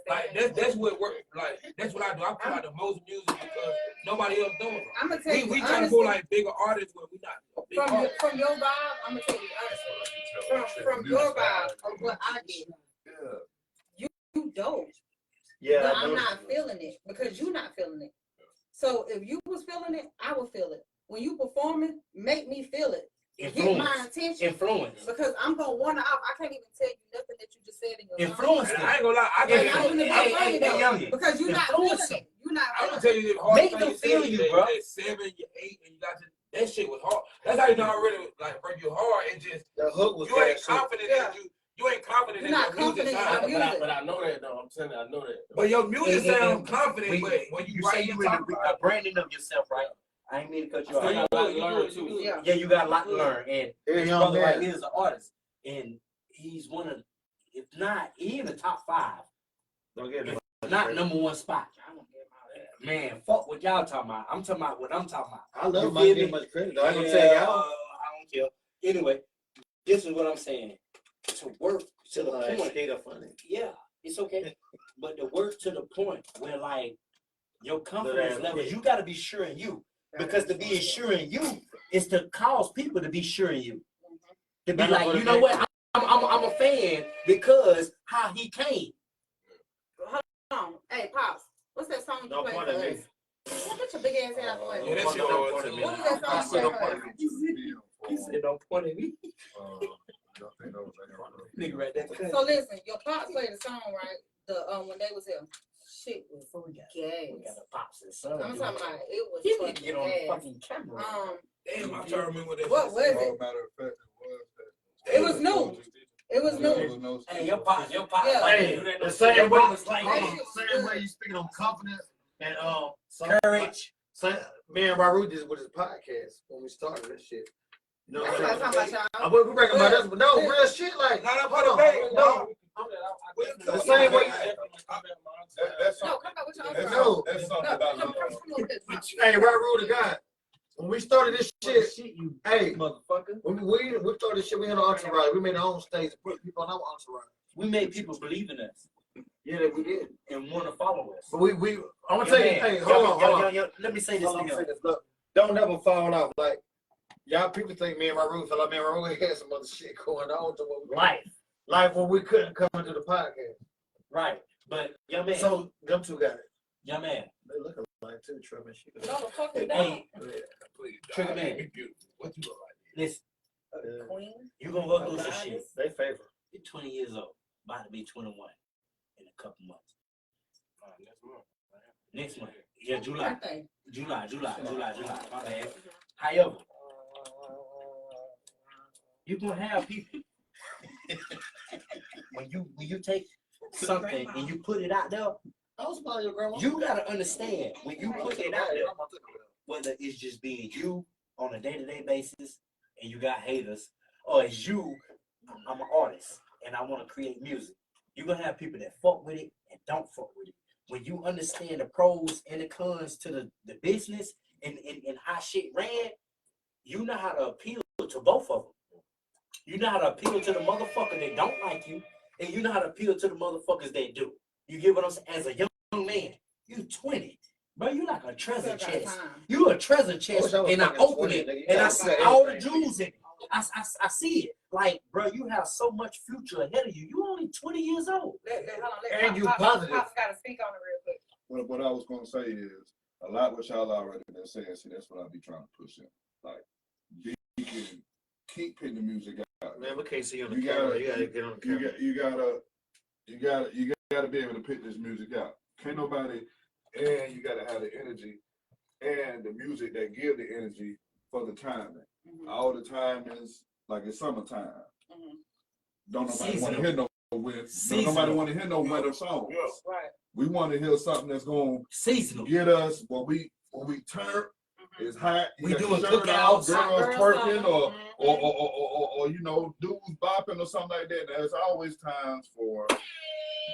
Like that's what work. Like that's what I do. I put out the most music because nobody else doing it. I'm gonna tell you. We trying to go like bigger artists where we not. Big artists. From your vibe, I'm gonna tell you honestly. From your vibe of what I did, you dope. Yeah, But I'm not feeling it because you're not feeling it. So if you was feeling it, I would feel it. When you performing, make me feel it. Get my attention. Influence. Because I'm gonna wander off. I can't even tell you nothing that you just said in your Influence. I ain't gonna lie. Because you're not feeling it. You're not. I'm gonna tell you the hard Make thing them you feel said, you, bro. At 7, you're 8, and you got to. That shit was hard. That's how you know I really like break you hard. It just the hook was you ain't confident that you ain't confident in your music sound. But I know that though. I'm telling you, I know that. But your music sound confident. But when you say you in the branding of yourself, right? I ain't mean to cut you off. You got a lot to learn too. Yeah, you got a lot to learn, and his brother right here is an artist, and he's one of, if not, he in the top 5. Don't get it. Not number 1 spot. Man, fuck what y'all talking about. I'm talking about what I'm talking about. I love my getting much credit. I ain't gonna tell y'all. I don't care. Anyway, this is what I'm saying. To work to the point. Yeah, it's okay. But to work to the point where like your confidence level, you got to be sure in you. Because to be sure in you is to cause people to be sure in you. To be like, you know what? I'm a fan because how he came. Hold on. Hey, Pops. What's that song you play for us? Put your big ass out of the way. Yeah, that shit What is that song you play for us? He said, don't point at me. Nigga right there. So listen, your Pops played the song, right? The when they was here. Shit was gay. We got a Pops and son. I'm talking about it was He didn't fucking get on the gas. fucking camera. Damn, I'm trying to remember what that. What was it? Matter of fact, It was new. It was new. Hey, your Pops. Yeah. Hey, the same way you speaking on confidence and courage. Me and Raru did with his podcast when we started this shit. You know what I'm Talking saying? about y'all. We bragging about this, but no, real shit. Like, Not up hold on the on, page, no. The same way. that's No, come back with y'all. No. That's something that I love. Hey, Raru, the guy. When we started this shit, You hey, motherfucker. when we started this shit, we had an entourage. We made our own stage and put people on our entourage. We made people believe in us Yeah, that we did. and want to follow us. But I'm gonna tell you, hey, hold on. Let me say this again. Look, don't never fall off. Like, y'all people think me and Raru fell off. Me and Raru had some other shit going on to what we Like when we couldn't come into the podcast. Right. But young man. So them two got it. Young man. They look alike too, Trevor. No, the fuck is that? Hey, Trigger man. What you look like? Listen, Queen. you gonna go through some shit. They favor. You're 20 years old, about to be 21 in a couple months. Next month. Yeah, July. My bad. However, you gonna have people when you take something and you put it out there. I was about your grandma. You gotta understand when you put it out there, whether it's just being you on a day-to-day basis and you got haters, or is you, I'm an artist and I want to create music. You're going to have people that fuck with it and don't fuck with it. When you understand the pros and the cons to the business and how shit ran, you know how to appeal to both of them. You know how to appeal to the motherfucker that don't like you, and you know how to appeal to the motherfuckers that do. You get what I'm saying? As a young man, you 20. Bro, you like a treasure chest. You a treasure chest, and I open it, and I see all the jewels in it. I see it. Like, bro, you have so much future ahead of you. You only 20 years old. And you positive. Pops gotta speak on it real quick. What I was gonna say is a lot what y'all already been saying. See, that's what I be trying to push in. Like, keep putting the music out. Man, we can't see you on the camera. You gotta get on the camera. You gotta be able to put this music out. Can't nobody, and you gotta have the energy and the music that give the energy for the timing. All the time is like it's summertime. Don't nobody want to hear no winter. Don't nobody want to hear no winter songs. Right. We want to hear something that's going to get us when we turn. It's hot. We doing cookouts, girls twerking, or you know, dudes bopping or something like that. There's always times for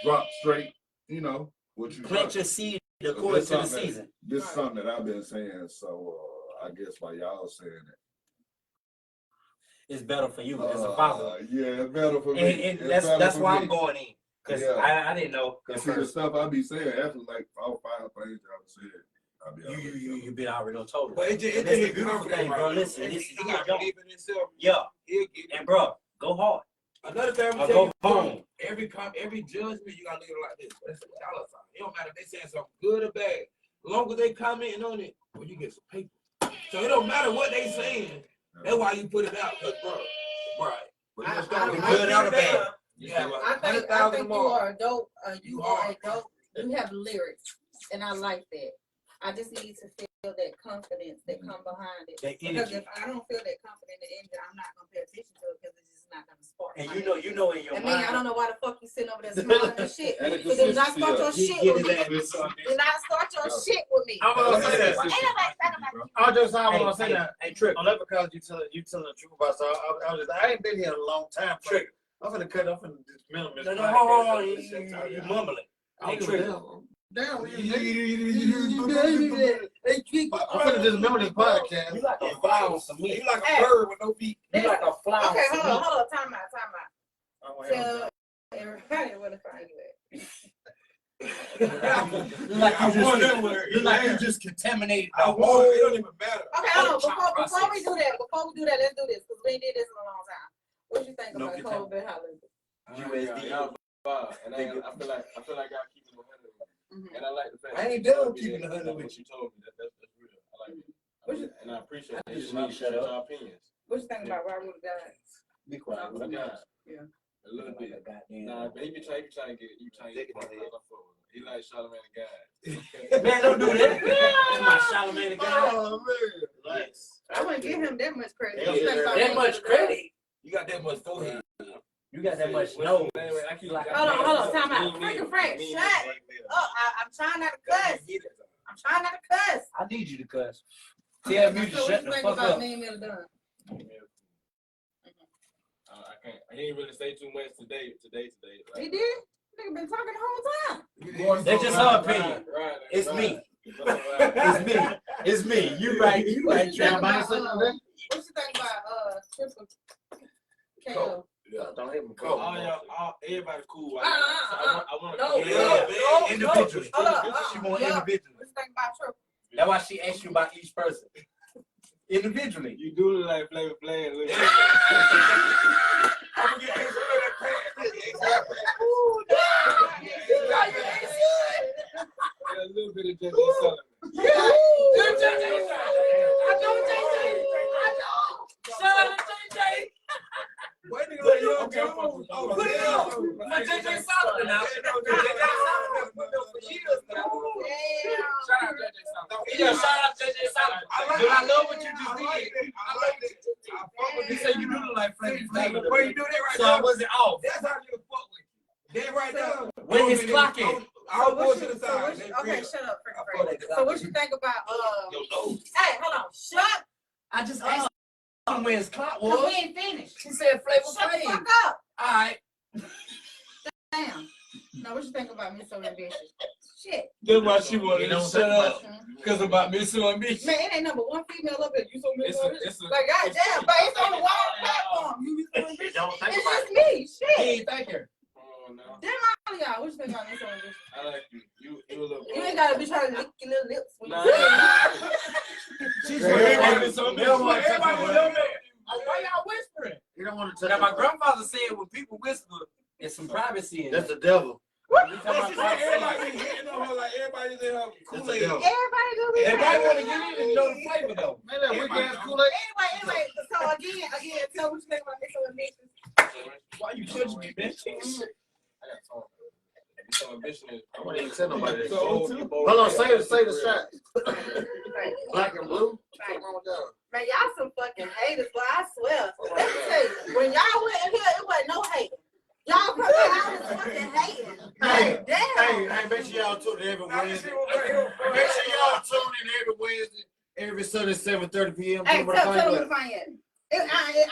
drop straight. You know what you plant your seed according to the season. This is something that I've been saying. So I guess by y'all saying it. It's better for you as a father. Yeah, it's better for me. And that's why I'm going in. Because I didn't know. See, the stuff I be saying after like 4 or 5 things y'all said. You been already told it. But it's a beautiful thing, bro. Listen, yeah. And bro, go hard. Another thing I'm go home. Every judgment you gotta look at it like this. That's a dollar sign. It don't matter if they saying something good or bad. As long as they commenting on it, well, you get some paper. So it don't matter what they saying. That's why you put it out, cause bro, right. Good or bad. Yeah, I think you are a dope. You are a dope. You have lyrics, and I like that. I just need to feel that confidence that come behind it. Because if I don't feel that confidence in the engine, I'm not gonna pay attention to it because it's just not gonna spark. And you know in your mind. I don't know why the fuck you sitting over there smiling and shit. Because do not start your shit with me. Do not start your shit with me. I'm gonna say that. I'm just gonna say that. Hey, Trick. On that because you telling the truth about so I ain't been here a long time. Trick. I'm gonna cut off and just minimum. No, hold on. You mumbling. Hey, Trick. Damn, I'm gonna just remember this podcast. You like a fly on some meat. You like a bird with no feet. You like a fly on some meat. Hold on. Time out. Tell everybody where to find you at. You like you just contaminated. It don't even matter. Okay, hold on. Before we do that, let's do this because we did this in a long time. What you think about COVID holiday? And I feel like I keep it 100. And I like the fact I ain't done keeping it 100 what with you told me. That's real. I like it. And I appreciate it. Just need to shut your up. opinions. What you think about Robert guys? Be quiet. Yeah. A little bit. Nah, but he be trying to get he like Charlamagne the God. Man, don't do that. That's my Charlamagne the God. Oh man. Yes. I wouldn't give him that much credit. That much credit. You got that much forehead. You got that much nose. Anyway, I keep like Hold on, time out. Freaking Frank, shut up. I'm trying not to cuss. I'm trying not to cuss. I need you to cuss. Tell me to shut the fuck up. Me and Miller done? I can't. I didn't really say too much today. Like, He did? Nigga been talking the whole time. That's just her opinion. Right. It's me. It's me. You right. What you think about Triple KO? Don't hit me. Everybody cool. I want No, individually. Hold up. She want individually. What you think about Triple? That's why she asked you about each person. Individually. You do look like Flavor Flav. I'm gonna get extra of that pants. A little bit of J.J. Sullivan. I know JJ. Shout out to JJ. Wait a minute, you okay? Put it on. My JJ Sullivan now. Shout out JJ Sullivan. Yeah, shout out JJ Sullivan. But I love what you just did. I like it. You said you do look like Flavor Flav. Where you do that right So now? I wasn't off. That's how you fuck with you. That right there. When his clock in. I'll bullshit aside. Okay, shut up, Frank. So what you think about Your nose. Hey, hold on. Shut. I just asked told him where his clock Cause was. we ain't finished. He said Flavor Shut the Flav. fuck up. All right. Damn. Now what you think about me so ambitious? Shit. That's why she You wanted to don't shut think up. about Because about me so ambitious. Man, it ain't number one female up here. You so It's ambitious. a, Like goddamn, but it's on the wrong platform. You be so ambitious. Don't think It's about just me. He Shit. ain't thank her. oh, no. Damn all y'all. What you think about me so ambitious? I like you. You a little. You ain't gotta be trying to lick your little lips when you Nah. say it. She Yeah, said everybody- so they don't wanna Everybody touch was my your man. Why y'all whispering? You don't want to touch Now, my the- grandfather said when people whisper, there's some privacy in That's it. the devil. We talking about Everybody privacy. be hitting on her like everybody's in her That's the Kool-Aid. devil. Everybody do this. They might want to get in and know the flavor though. Man, that weak ass Kool-Aid. Anyway, so again, tell what you think about me so ambitious. Why you judging me, bitch? I got some. So ambition is. I wouldn't even tell nobody that. So, Hold on, say the shot. Black and blue. Right. What's wrong with that? Man, y'all some fucking haters, boy. I swear. Let me tell you, when y'all went in here, it wasn't no hate. Y'all come here, I was fucking hating. Hey, Damn. hey, make sure y'all tune in every Now, Wednesday. this shit was Make sure y'all tune in every Wednesday, every Sunday, 7:30 p.m. Hey, Put tell my them thing to find it. I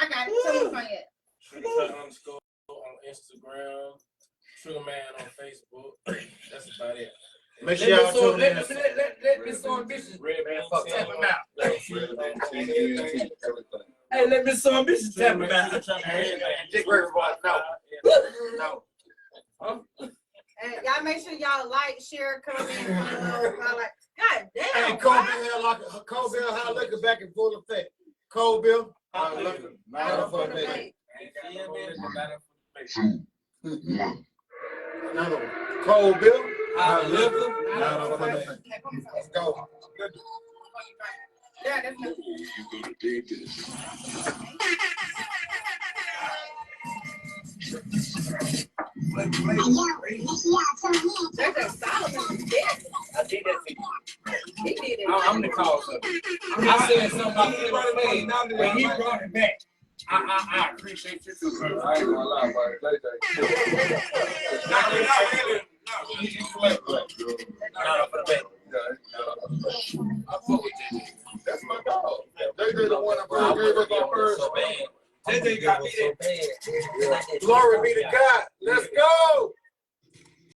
got it. Tell them to find it. Sugar__ on Instagram, Sugar Man on Facebook. That's about it. Make sure y'all tune in. Let me so ambitious. Red Man Fuck, tap him out. Everything. Hey, let me so ambitious. Tap him out. Dick River boy, no. And y'all make sure y'all like, share, comment, highlight. God damn. Hey, Cold Bill, how looking back in full effect. Cold Bill, how looking. Not for the Hey, Another one. Cold Bill, I live them. not for the effect. Let's go. yeah, that's me. Hey, yo, make sure y'all tune in. That's a Solomon. Yeah, I did that to you. he did it. I'm the cause of it. I said something about Flavor Flav, but he brought it back. I appreciate you too, bro. I ain't gonna lie, but That's my dog. They the one that gave us our first. JJ got me there. Glory be to God. Let's go.